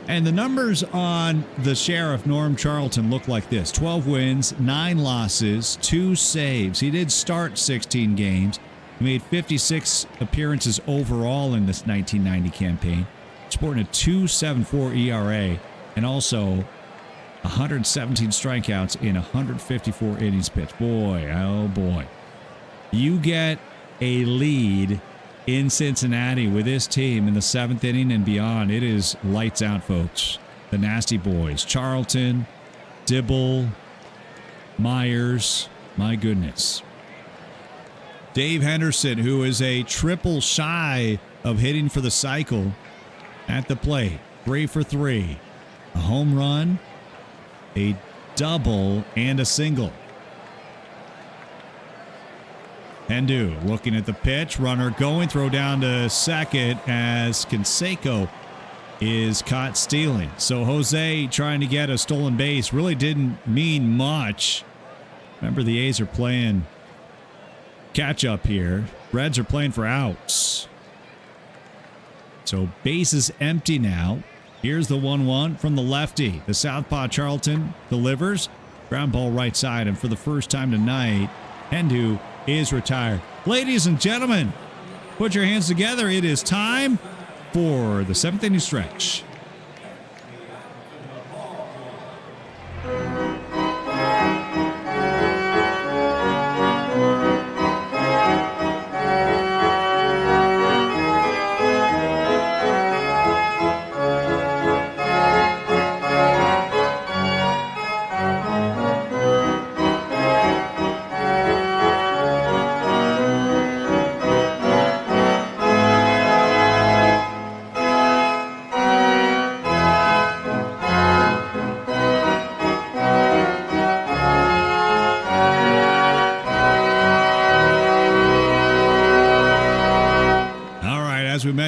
And the numbers on the Sheriff, Norm Charlton, look like this. 12 wins, 9 losses, 2 saves. He did start 16 games. He made 56 appearances overall in this 1990 campaign, sporting a 2.74 ERA and also 117 strikeouts in 154 innings pitched. Boy, oh boy. You get a lead in Cincinnati with this team in the 7th inning and beyond. It is lights out, folks. The Nasty Boys. Charlton, Dibble, Myers. My goodness. Dave Henderson, who is a triple shy of hitting for the cycle at the plate. 3 for 3. A home run, a double, and a single. Hendu looking at the pitch. Runner going. Throw down to second as Canseco is caught stealing. So Jose trying to get a stolen base really didn't mean much. Remember, the A's are playing catch up here. Reds are playing for outs. So base is empty now. Here's the 1-1 from the lefty. The southpaw Charlton delivers. Ground ball right side. And for the first time tonight, Hendu is retired. Ladies and gentlemen, put your hands together. It is time for the 7th inning stretch.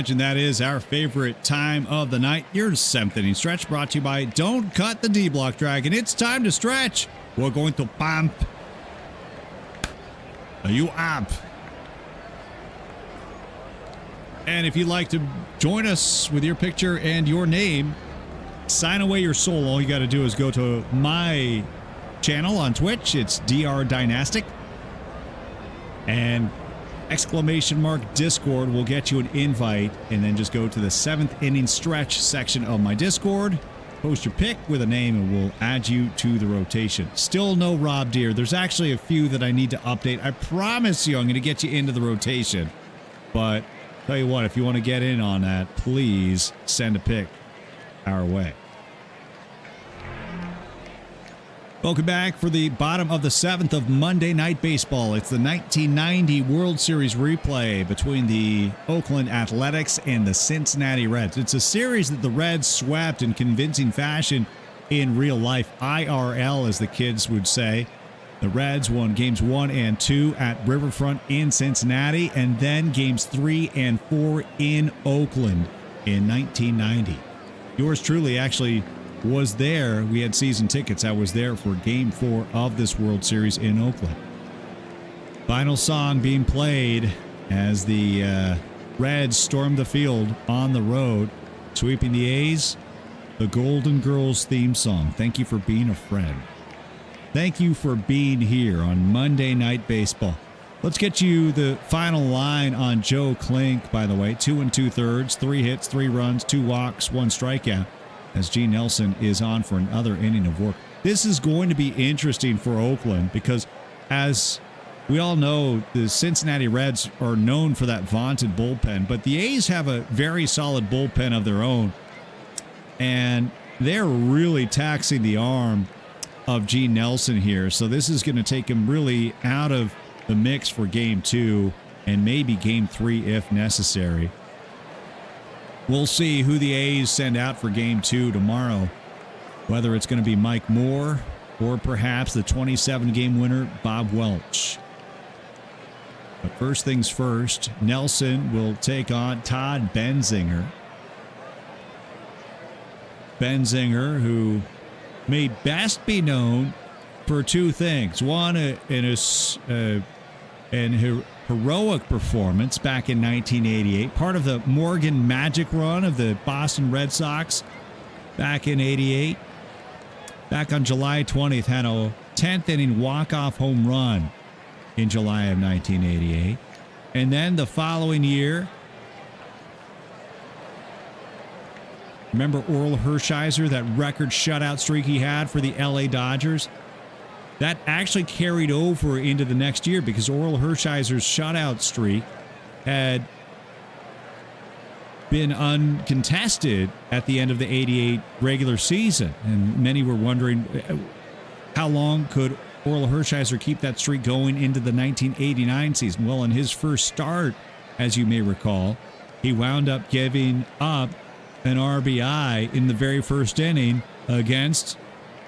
That is our favorite time of the night. Your 7th inning stretch brought to you by Don't Cut the D-Block Dragon. It's time to stretch. We're going to pump you up. And if you'd like to join us with your picture and your name, sign away your soul. All you got to do is go to my channel on Twitch. It's DR Dynastic. And !Discord will get you an invite. And then just go to the 7th inning stretch section of my Discord. Post your pick with a name and we'll add you to the rotation. Still no Rob Deere. There's actually a few that I need to update. I promise you I'm going to get you into the rotation. But tell you what, if you want to get in on that, please send a pick our way. Welcome back for the bottom of the 7th of Monday Night Baseball. It's the 1990 World Series replay between the Oakland Athletics and the Cincinnati Reds. It's a series that the Reds swept in convincing fashion in real life, IRL as the kids would say. The Reds won games 1 and 2 at Riverfront in Cincinnati, and then games 3 and 4 in Oakland in 1990. Yours truly actually was there. We had season tickets. I was there for game 4 of this World Series in Oakland. Final song being played as the Reds stormed the field on the road, sweeping the A's. The Golden Girls theme song. Thank you for being a friend. Thank you for being here on Monday Night Baseball. Let's get you the final line on Joe Klink, by the way. 2 2/3, 3 hits, 3 runs, 2 walks, 1 strikeout, as Gene Nelson is on for another inning of work. This is going to be interesting for Oakland because, as we all know, the Cincinnati Reds are known for that vaunted bullpen, but the A's have a very solid bullpen of their own, and they're really taxing the arm of Gene Nelson here. So this is going to take him really out of the mix for game 2 and maybe game 3 if necessary. We'll see who the A's send out for game 2 tomorrow, whether it's going to be Mike Moore or perhaps the 27-game winner, Bob Welch. But first things first, Nelson will take on Todd Benzinger. Benzinger, who may best be known for 2 things. One, an heroic performance back in 1988, part of the Morgan Magic run of the Boston Red Sox back in 88. Back on July 20th, had a 10th inning walk-off home run in July of 1988. And then the following year, remember Orel Hershiser, that record shutout streak he had for the LA Dodgers? That actually carried over into the next year because Orel Hershiser's shutout streak had been uncontested at the end of the 88 regular season. And many were wondering how long could Orel Hershiser keep that streak going into the 1989 season? Well, in his first start, as you may recall, he wound up giving up an RBI in the very first inning against,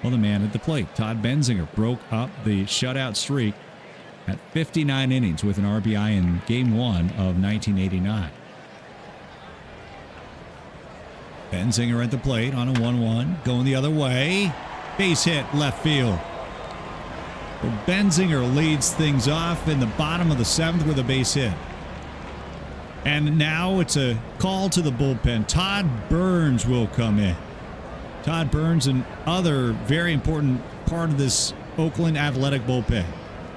well, the man at the plate. Todd Benzinger broke up the shutout streak at 59 innings with an RBI in Game 1 of 1989. Benzinger at the plate on a 1-1, going the other way. Base hit left field. Well, Benzinger leads things off in the bottom of the 7th with a base hit. And now it's a call to the bullpen. Todd Burns will come in. Todd Burns, and other very important part of this Oakland Athletic bullpen.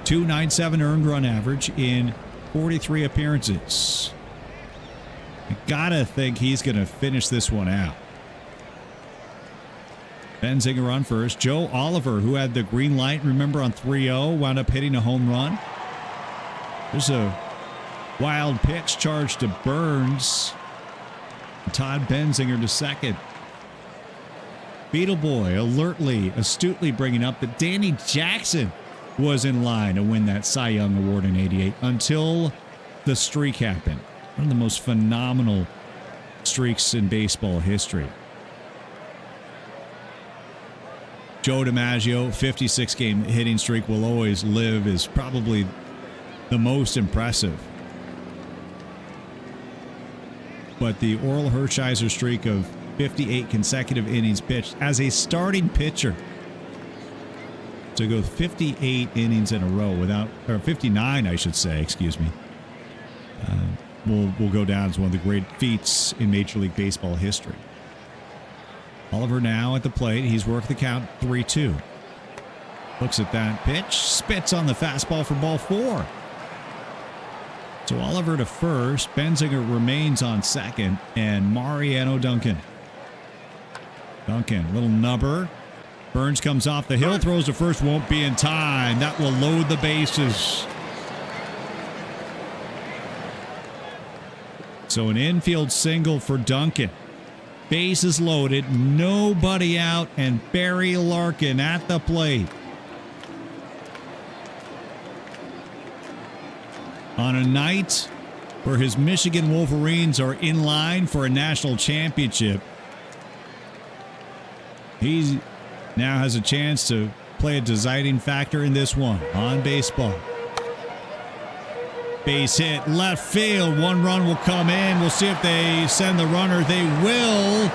2.97 earned run average in 43 appearances. I gotta think he's going to finish this one out. Benzinger on first. Joe Oliver, who had the green light, remember, on 3-0, wound up hitting a home run. There's a wild pitch charged to Burns. Todd Benzinger to second. Beetle Boy alertly, astutely bringing up that Danny Jackson was in line to win that Cy Young Award in 88 until the streak happened. One of the most phenomenal streaks in baseball history. Joe DiMaggio, 56-game hitting streak, will always live as probably the most impressive. But the Orel Hershiser streak of 58 consecutive innings pitched as a starting pitcher to go 58 innings in a row without, or 59, I should say, excuse me, will go down as one of the great feats in Major League Baseball history. Oliver now at the plate. He's worked the count 3-2. Looks at that pitch. Spits on the fastball for ball 4. So Oliver to first. Benzinger remains on second. And Mariano Duncan. Little nubber. Burns comes off the hill. Throws to first. Won't be in time. That will load the bases. So an infield single for Duncan. Bases loaded. Nobody out. And Barry Larkin at the plate. On a night where his Michigan Wolverines are in line for a national championship, he now has a chance to play a deciding factor in this one on baseball. Base hit, left field. 1 run will come in. We'll see if they send the runner. They will.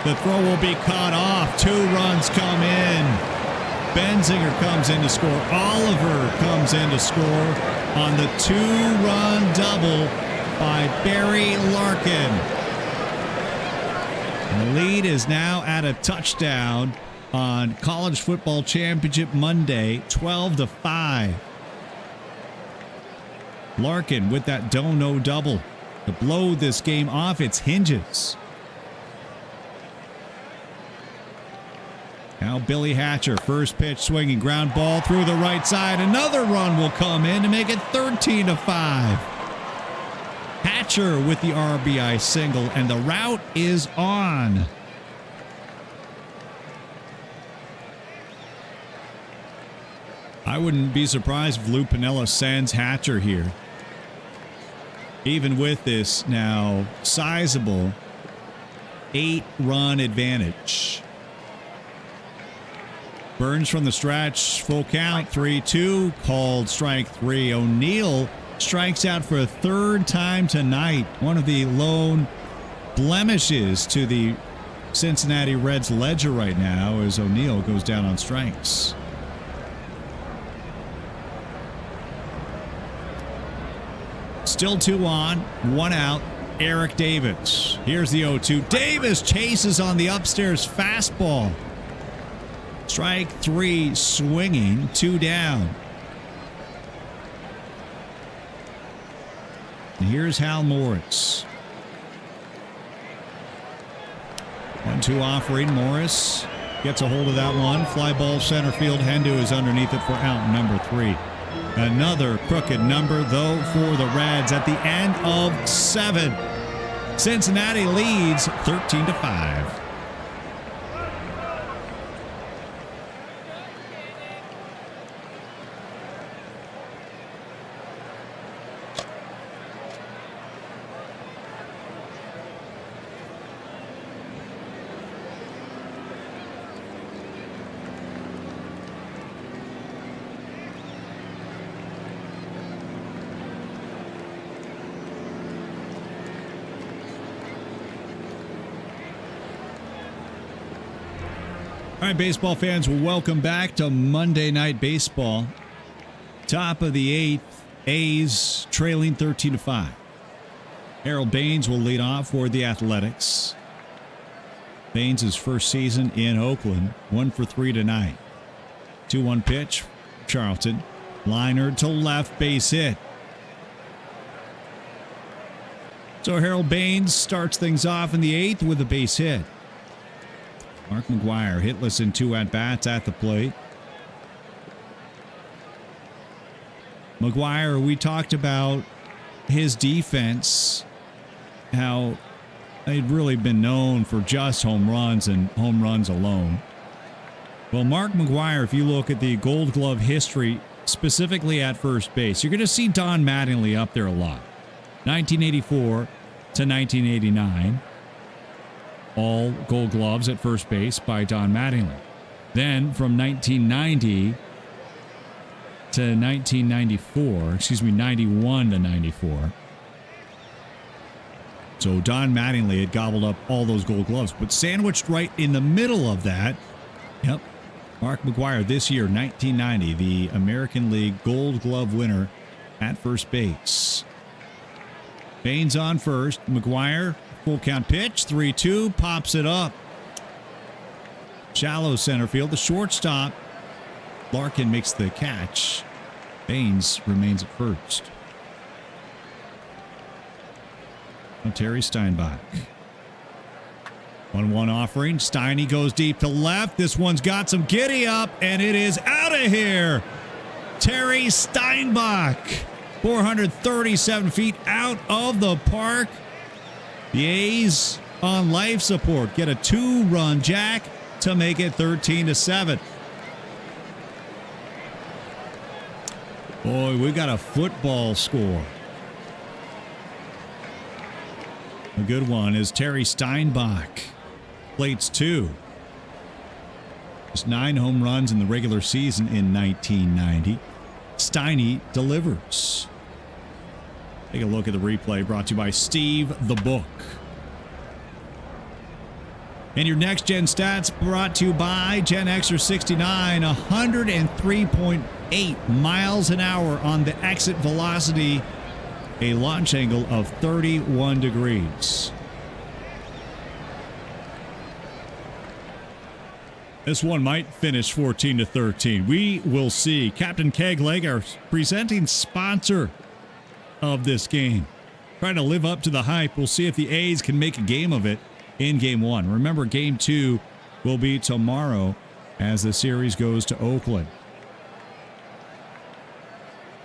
The throw will be caught off. 2 runs come in. Benzinger comes in to score. Oliver comes in to score on the 2-run double by Barry Larkin. And the lead is now at a touchdown on College Football Championship Monday, 12-5. Larkin with that dono double to blow this game off its hinges. Now Billy Hatcher, first pitch swinging, ground ball through the right side. Another run will come in to make it 13-5. Hatcher with the RBI single, and the route is on. I wouldn't be surprised if Lou Piniella sends Hatcher here. Even with this now sizable 8-run advantage. Burns from the stretch, full count, 3-2, called strike 3. O'Neill strikes out for a 3rd time tonight. One of the lone blemishes to the Cincinnati Reds ledger right now as O'Neill goes down on strikes. Still 2 on, 1 out. Eric Davis. Here's the 0-2. Davis chases on the upstairs fastball. Strike 3 swinging, 2 down. And here's Hal Morris. 1-2 offering. Morris gets a hold of that one. Fly ball center field. Hendu is underneath it for out number 3. Another crooked number, though, for the Reds at the end of 7. Cincinnati leads 13-5. All right, baseball fans, welcome back to Monday Night Baseball. Top of the 8th, A's trailing 13-5. Harold Baines will lead off for the Athletics. Baines' first season in Oakland, 1 for 3 tonight. 2-1 pitch, Charlton. Liner to left, base hit. So Harold Baines starts things off in the 8th with a base hit. Mark McGwire hitless in 2 at-bats at the plate. McGwire, we talked about his defense, how they'd really been known for just home runs and home runs alone. Well, Mark McGwire, if you look at the Gold Glove history, specifically at first base, you're going to see Don Mattingly up there a lot. 1984 to 1989. All Gold Gloves at first base by Don Mattingly. Then from 1990 to 91 to 94. So Don Mattingly had gobbled up all those Gold Gloves, but sandwiched right in the middle of that, yep, Mark McGwire this year, 1990, the American League Gold Glove winner at first base. Baines on first. McGuire, full count pitch. 3-2, pops it up. Shallow center field. The shortstop, Larkin, makes the catch. Baines remains at first. Now Terry Steinbach. 1-1 offering. Steiny goes deep to left. This one's got some giddy up, and it is out of here. Terry Steinbach, 437 feet out of the park. The A's on life support get a 2-run jack to make it 13-7. Boy, we got a football score. A good one is Terry Steinbach. Plates 2. Just 9 home runs in the regular season in 1990. Steiny delivers. Take a look at the replay brought to you by Steve the Book. And your next gen stats brought to you by Gen Xer 69, 103.8 miles an hour on the exit velocity, a launch angle of 31 degrees. This one might finish 14-13. We will see. Captain Kegleg, our presenting sponsor of this game, trying to live up to the hype. We'll see if the A's can make a game of it in Game 1. Remember, Game 2 will be tomorrow as the series goes to Oakland.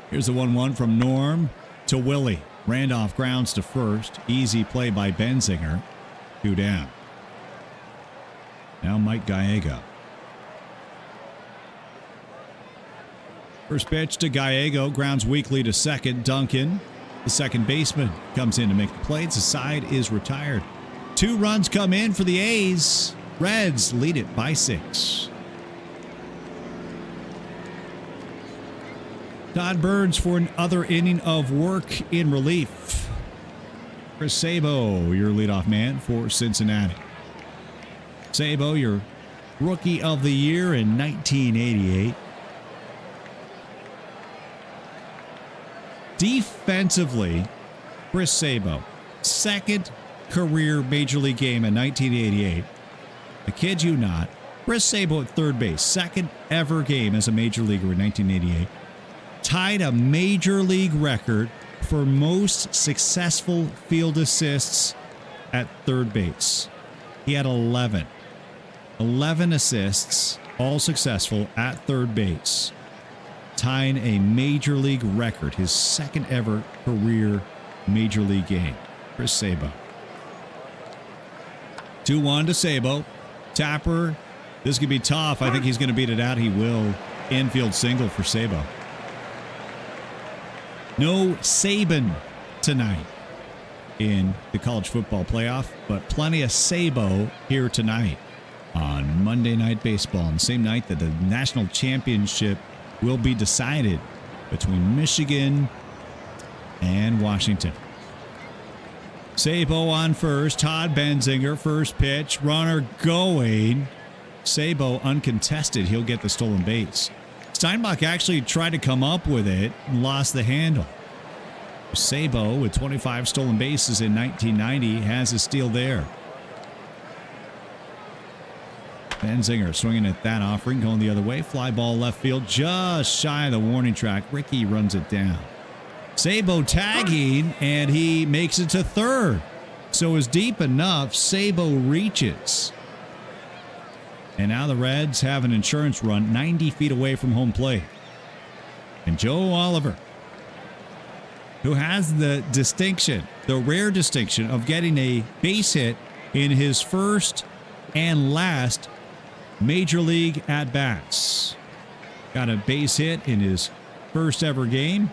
Here's the 1-1 from Norm to Willie. Randolph grounds to first. Easy play by Benzinger. 2 down. Now Mike Gallego. First pitch to Gallego. Grounds weakly to second. Duncan, the second baseman, comes in to make the play. The side is retired. 2 runs come in for the A's. Reds lead it by 6. Todd Burns for another inning of work in relief. Chris Sabo, your leadoff man for Cincinnati. Sabo, your rookie of the year in 1988. Defensively, Chris Sabo, second career Major League game in 1988. I kid you not. Chris Sabo at third base, second ever game as a Major Leaguer in 1988. Tied a Major League record for most successful field assists at third base. He had 11. 11 assists, all successful at third base. Tying a Major League record, his second ever career Major League game. Chris Sabo. 2-1 to Sabo. Tapper, this could be tough. I think he's going to beat it out. He will. Infield single for Sabo. No Saban tonight in the college football playoff, but plenty of Sabo here tonight on Monday Night Baseball, on the same night that the national championship will be decided between Michigan and Washington. Sabo on first. Todd Benzinger, first pitch. Runner going. Sabo uncontested. He'll get the stolen base. Steinbach actually tried to come up with it and lost the handle. Sabo, with 25 stolen bases in 1990, has a steal there. Benzinger swinging at that offering, going the other way. Fly ball left field, just shy of the warning track. Ricky runs it down. Sabo tagging, and he makes it to third. So it's deep enough. Sabo reaches. And now the Reds have an insurance run 90 feet away from home plate. And Joe Oliver, who has the distinction, the rare distinction of getting a base hit in his first and last Major League at-bats. Got a base hit in his first ever game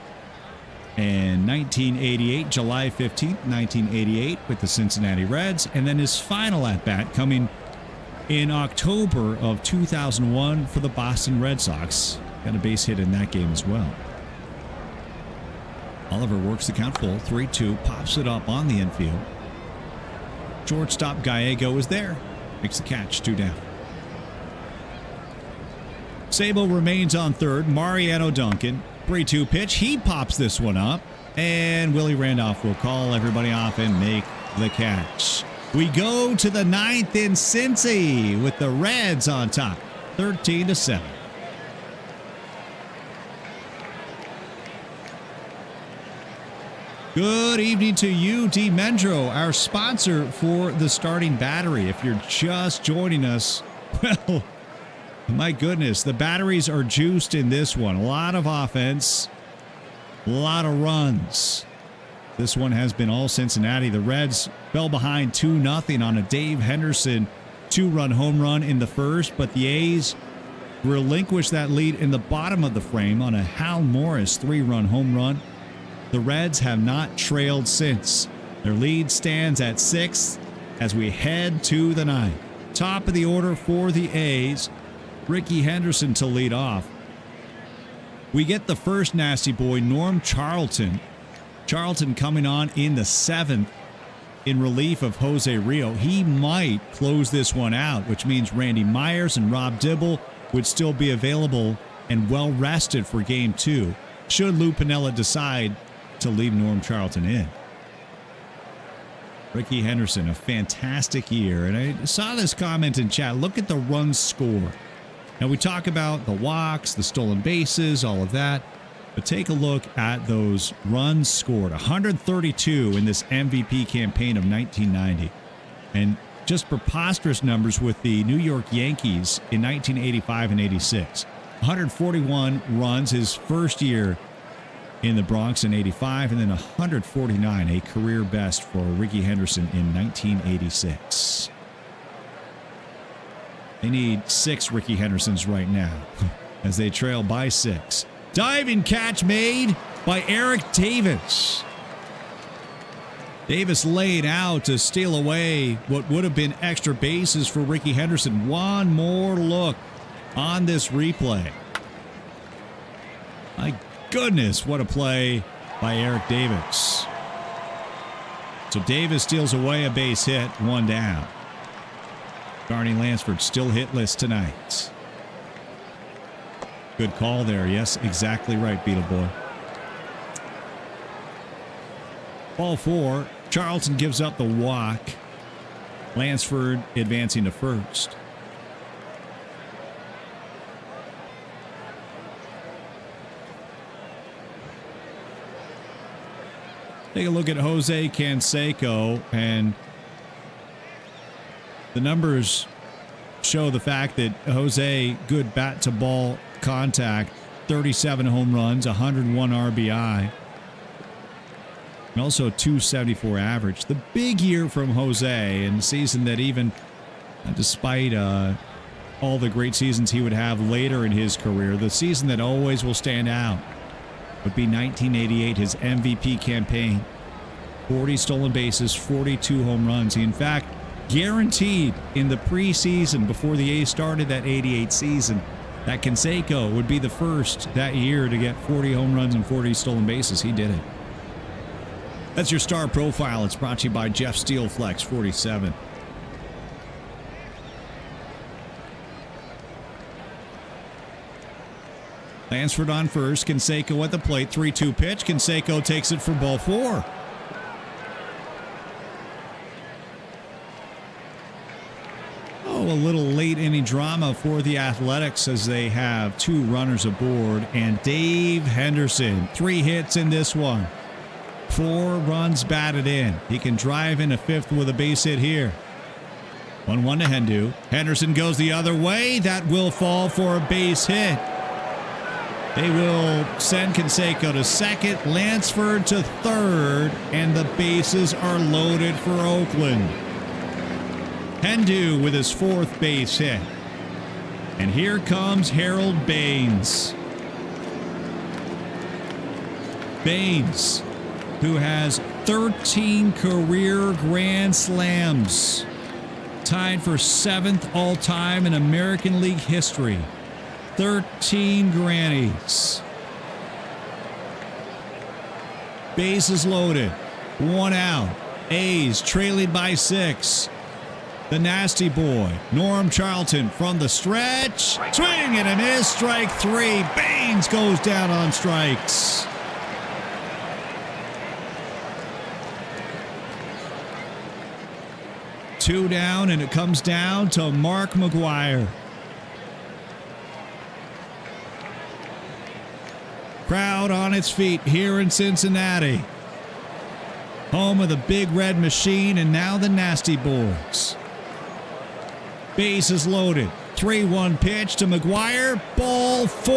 in 1988, July 15th, 1988 with the Cincinnati Reds. And then his final at-bat coming in October of 2001 for the Boston Red Sox. Got a base hit in that game as well. Oliver works the count full, 3-2, pops it up on the infield. Shortstop Gallego is there. Makes the catch, 2 down. Sabo remains on third. Mariano Duncan, 3-2 pitch. He pops this one up. And Willie Randolph will call everybody off and make the catch. We go to the 9th in Cincy with the Reds on top, 13-7. Good evening to you, D. Mendro, our sponsor for the starting battery. If you're just joining us, well, my goodness, the batteries are juiced in this one. A lot of offense, a lot of runs. This one has been all Cincinnati. The Reds fell behind 2-0 on a Dave Henderson 2-run home run in the first, but the A's relinquished that lead in the bottom of the frame on a Hal Morris 3-run home run. The Reds have not trailed since. Their lead stands at 6 as we head to the 9th. Top of the order for the A's, Ricky Henderson to lead off. We get the first nasty boy, Norm Charlton. Charlton coming on in the 7th in relief of Jose Rio. He might close this one out, which means Randy Myers and Rob Dibble would still be available and well rested for game 2, should Lou Piniella decide to leave Norm Charlton in. Ricky Henderson, a fantastic year. And I saw this comment in chat. Look at the runs scored. Now, we talk about the walks, the stolen bases, all of that. But take a look at those runs scored. 132 in this MVP campaign of 1990. And just preposterous numbers with the New York Yankees in 1985 and 86. 141 runs his first year in the Bronx in 85, and then 149, a career best for Ricky Henderson in 1986. They need 6 Ricky Hendersons right now as they trail by 6. Diving catch made by Eric Davis. Davis laid out to steal away what would have been extra bases for Ricky Henderson. One more look on this replay. My goodness, what a play by Eric Davis. So Davis steals away a base hit, 1 down. Darnay Lansford still hitless tonight. Good call there. Yes, exactly right, Beetle Boy. Ball 4. Charlton gives up the walk. Lansford advancing to first. Take a look at Jose Canseco, and the numbers show the fact that Jose, good bat-to-ball contact, 37 home runs, 101 RBI, and also 274 average. The big year from Jose, and the season that even, despite all the great seasons he would have later in his career, the season that always will stand out would be 1988, his MVP campaign. 40 stolen bases, 42 home runs. He, in fact, guaranteed in the preseason before the A's started that 88 season that Canseco would be the first that year to get 40 home runs and 40 stolen bases. He did it. That's your star profile. It's brought to you by Jeff Steel Flex 47. Lansford on first. Canseco at the plate. 3-2 pitch. Canseco takes it for ball 4. Oh, a little late inning drama for the Athletics as they have 2 runners aboard. And Dave Henderson, 3 hits in this one. 4 runs batted in. He can drive in a 5th with a base hit here. 1-1 to Hendu. Henderson goes the other way. That will fall for a base hit. They will send Canseco to second, Lansford to third, and the bases are loaded for Oakland. Hendu with his 4th base hit. And here comes Harold Baines. Baines, who has 13 career grand slams, tied for 7th all-time in American League history. 13 grannies. Bases loaded. 1 out. A's trailing by 6. The nasty boy, Norm Charlton from the stretch. Swing and a miss. Strike 3. Baines goes down on strikes. 2 down, and it comes down to Mark McGwire. Crowd on its feet here in Cincinnati. Home of the Big Red Machine and now the Nasty Boys. Bases loaded. 3-1 pitch to McGwire. Ball 4,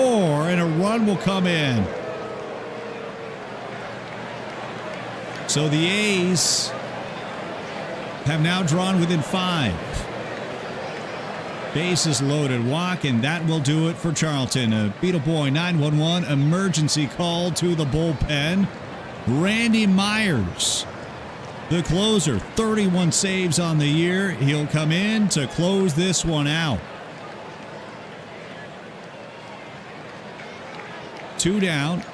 and a run will come in. So the A's have now drawn within 5. Bases loaded, walk, and that will do it for Charlton. A Beetle Boy 911 emergency call to the bullpen. Randy Myers, the closer, 31 saves on the year. He'll come in to close this one out. 2 down.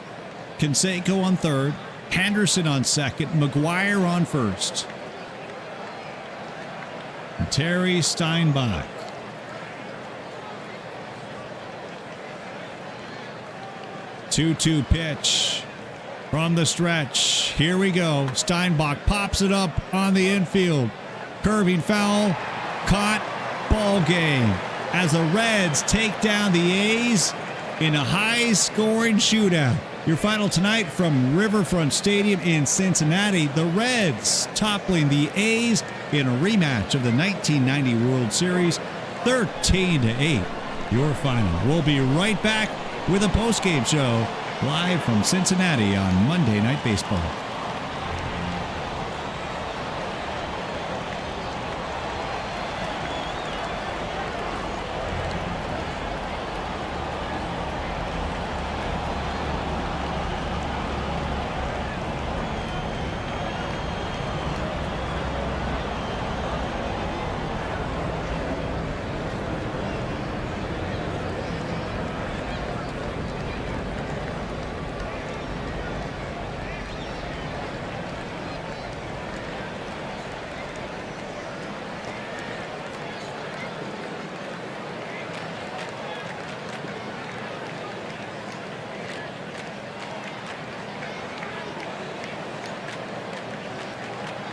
Canseco on third. Henderson on second. McGwire on first. And Terry Steinbach. 2-2 pitch from the stretch. Here we go. Steinbach pops it up on the infield. Curving foul. Caught. Ball game. As the Reds take down the A's in a high-scoring shootout. Your final tonight from Riverfront Stadium in Cincinnati. The Reds toppling the A's in a rematch of the 1990 World Series. 13-8. Your final. We'll be right back with a post-game show live from Cincinnati on Monday Night Baseball.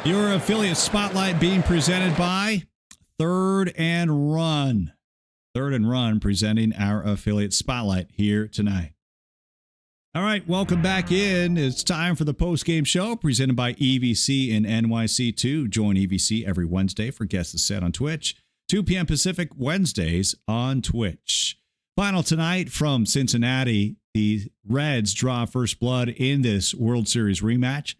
Your affiliate spotlight being presented by Third and Run. Third and Run presenting our affiliate spotlight here tonight. All right, welcome back in. It's time for the post-game show presented by EVC and NYC2. Join EVC every Wednesday for Guess the Set on Twitch. 2 p.m. Pacific, Wednesdays on Twitch. Final tonight from Cincinnati. The Reds draw first blood in this World Series rematch.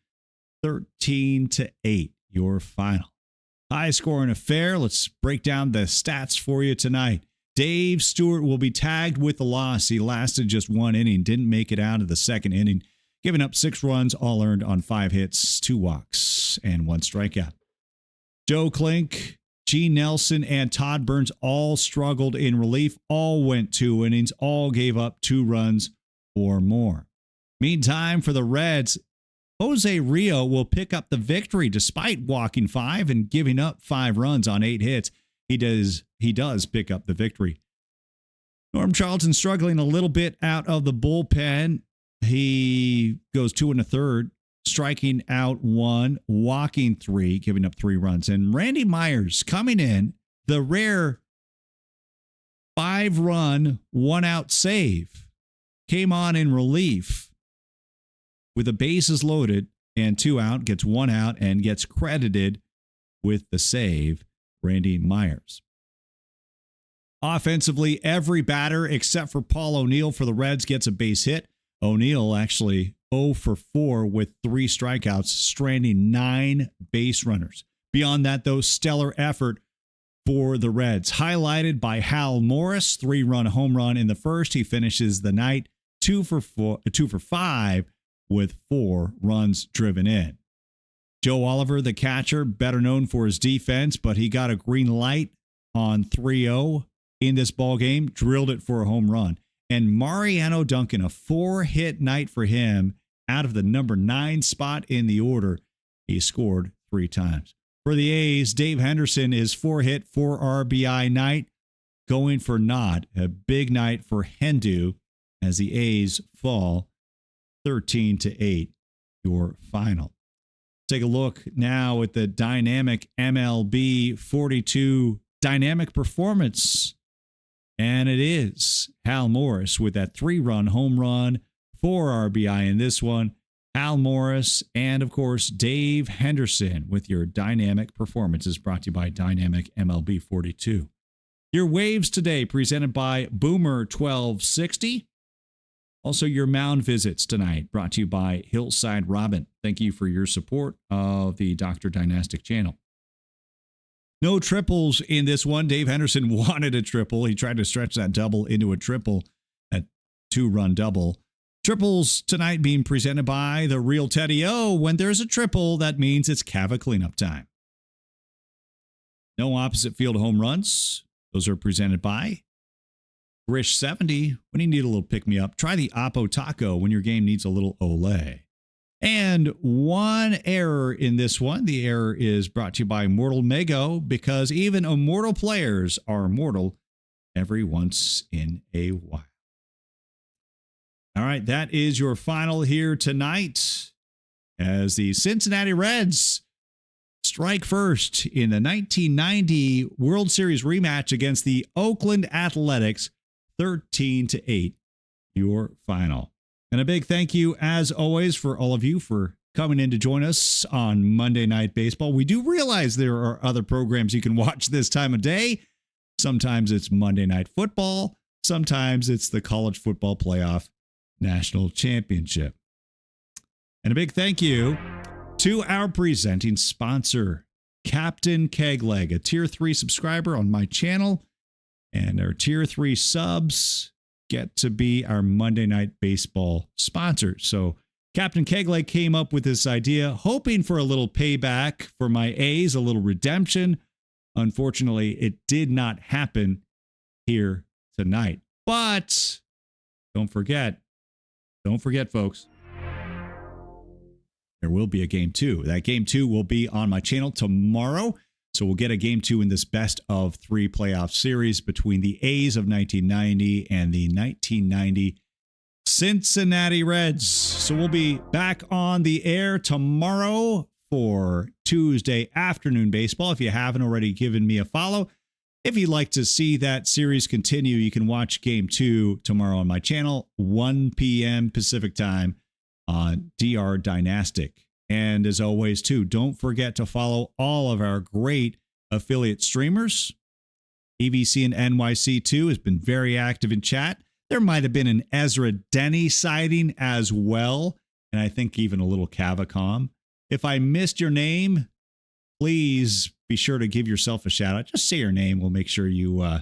13-8, your final. High scoring affair. Let's break down the stats for you tonight. Dave Stewart will be tagged with the loss. He lasted just 1 inning, didn't make it out of the second inning, giving up 6 runs, all earned on 5 hits, 2 walks, and 1 strikeout. Joe Klink, Gene Nelson, and Todd Burns all struggled in relief, all went 2 innings, all gave up 2 runs or more. Meantime, for the Reds, Jose Rio will pick up the victory despite walking 5 and giving up 5 runs on 8 hits. He does pick up the victory. Norm Charlton struggling a little bit out of the bullpen. He goes 2 1/3, striking out 1, walking 3, giving up 3 runs. And Randy Myers coming in, the rare 5-run, 1-out save, came on in relief with the bases loaded and 2 out, gets 1 out, and gets credited with the save, Randy Myers. Offensively, every batter except for Paul O'Neill for the Reds gets a base hit. O'Neill actually 0 for 4 with 3 strikeouts, stranding 9 base runners. Beyond that, though, stellar effort for the Reds, highlighted by Hal Morris, 3-run home run in the first. He finishes the night 2 for 5 with 4 runs driven in. Joe Oliver, the catcher, better known for his defense, but he got a green light on 3-0 in this ball game, drilled it for a home run. And Mariano Duncan, a 4-hit night for him out of the number 9 spot in the order. He scored 3 times. For the A's, Dave Henderson is 4-hit, 4 RBI night, going for naught. A big night for Hendu as the A's fall 13-8, your final. Take a look now at the dynamic MLB 42 dynamic performance. And it is Hal Morris with that 3-run home run, 4 RBI in this one. Hal Morris and, of course, Dave Henderson with your dynamic performances, brought to you by Dynamic MLB 42. Your waves today presented by Boomer 1260. Also, your mound visits tonight brought to you by Hillside Robin. Thank you for your support of the Dr. Dynastic channel. No triples in this one. Dave Henderson wanted a triple. He tried to stretch that double into a triple, a 2-run double. Triples tonight being presented by the real Teddy O. When there's a triple, that means it's Cava cleanup time. No opposite field home runs. Those are presented by Grish 70. When you need a little pick-me-up, try the Oppo Taco when your game needs a little Olay. And one error in this one. The error is brought to you by Mortal Mago, because even immortal players are mortal every once in a while. All right, that is your final here tonight as the Cincinnati Reds strike first in the 1990 World Series rematch against the Oakland Athletics, 13-8, your final. And a big thank you, as always, for all of you for coming in to join us on Monday Night Baseball. We do realize there are other programs you can watch this time of day. Sometimes it's Monday Night Football. Sometimes it's the College Football Playoff National Championship. And a big thank you to our presenting sponsor, Captain Kegleg, a Tier 3 subscriber on my channel. And our Tier 3 subs get to be our Monday Night Baseball sponsor. So Captain Kegleg came up with this idea, hoping for a little payback for my A's, a little redemption. Unfortunately, it did not happen here tonight. But don't forget, folks, there will be a game 2. That game 2 will be on my channel tomorrow. So we'll get a game 2 in this best of 3 playoff series between the A's of 1990 and the 1990 Cincinnati Reds. So we'll be back on the air tomorrow for Tuesday afternoon baseball. If you haven't already given me a follow, if you'd like to see that series continue, you can watch game 2 tomorrow on my channel, 1 p.m. Pacific time on DR Dynastic. And as always, too, don't forget to follow all of our great affiliate streamers. EVC and NYC2 has been very active in chat. There might have been an Ezra Denny sighting as well, and I think even a little Cavacom. If I missed your name, please be sure to give yourself a shout out. Just say your name. We'll make sure you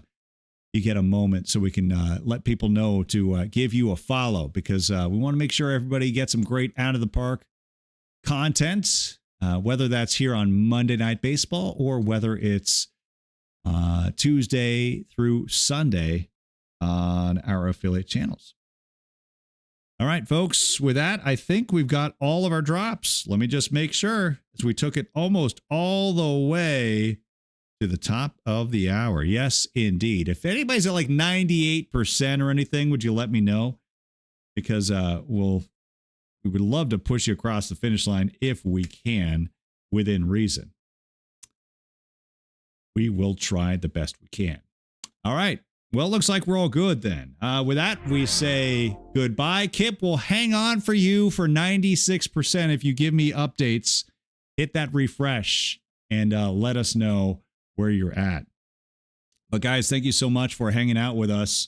get a moment so we can let people know to give you a follow, because we want to make sure everybody gets some great out of the park content, whether that's here on Monday Night Baseball or whether it's Tuesday through Sunday on our affiliate channels. All right, folks, with that, I think we've got all of our drops. Let me just make sure, as we took it almost all the way to the top of the hour. Yes, indeed. If anybody's at like 98% or anything, would you let me know? Because we would love to push you across the finish line if we can, within reason. We will try the best we can. All right. Well, looks like we're all good then. With that, we say goodbye. Kip will hang on for you for 96%. If you give me updates, hit that refresh and let us know where you're at. But guys, thank you so much for hanging out with us.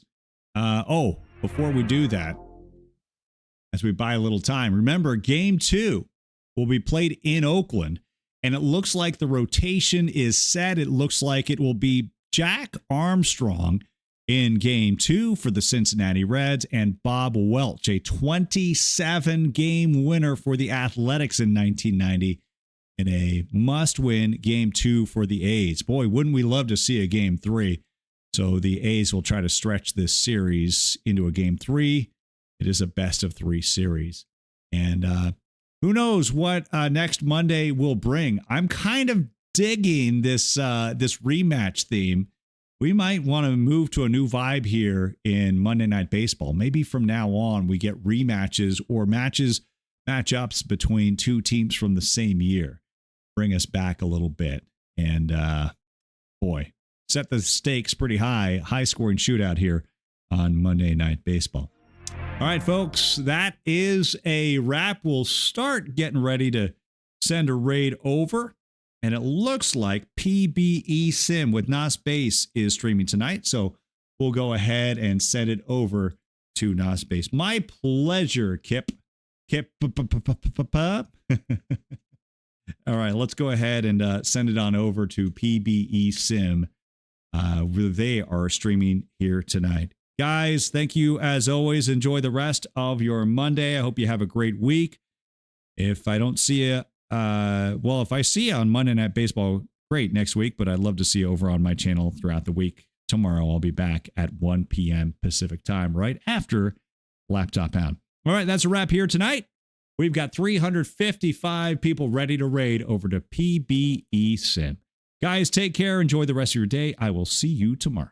Before we do that, as we buy a little time, remember game 2 will be played in Oakland, and it looks like the rotation is set. It looks like it will be Jack Armstrong in game 2 for the Cincinnati Reds and Bob Welch, a 27-game winner for the Athletics in 1990, in a must-win game 2 for the A's. Boy, wouldn't we love to see a game 3. So the A's will try to stretch this series into a game 3. It is a best of 3 series. And who knows what next Monday will bring. I'm kind of digging this rematch theme. We might want to move to a new vibe here in Monday Night Baseball. Maybe from now on we get rematches or matches matchups between two teams from the same year. Bring us back a little bit. And boy, set the stakes pretty high. High scoring shootout here on Monday Night Baseball. All right, folks, that is a wrap. We'll start getting ready to send a raid over. And it looks like PBE Sim with Nas Base is streaming tonight. So we'll go ahead and send it over to Nas Base. My pleasure, Kip. All right, let's go ahead and send it on over to PBE Sim. Where they are streaming here tonight. Guys, thank you as always. Enjoy the rest of your Monday. I hope you have a great week. If I don't see you, if I see you on Monday Night Baseball, great next week, but I'd love to see you over on my channel throughout the week. Tomorrow, I'll be back at 1 p.m. Pacific time, right after Laptop Pound. All right, that's a wrap here tonight. We've got 355 people ready to raid over to PBE Sim. Guys, take care. Enjoy the rest of your day. I will see you tomorrow.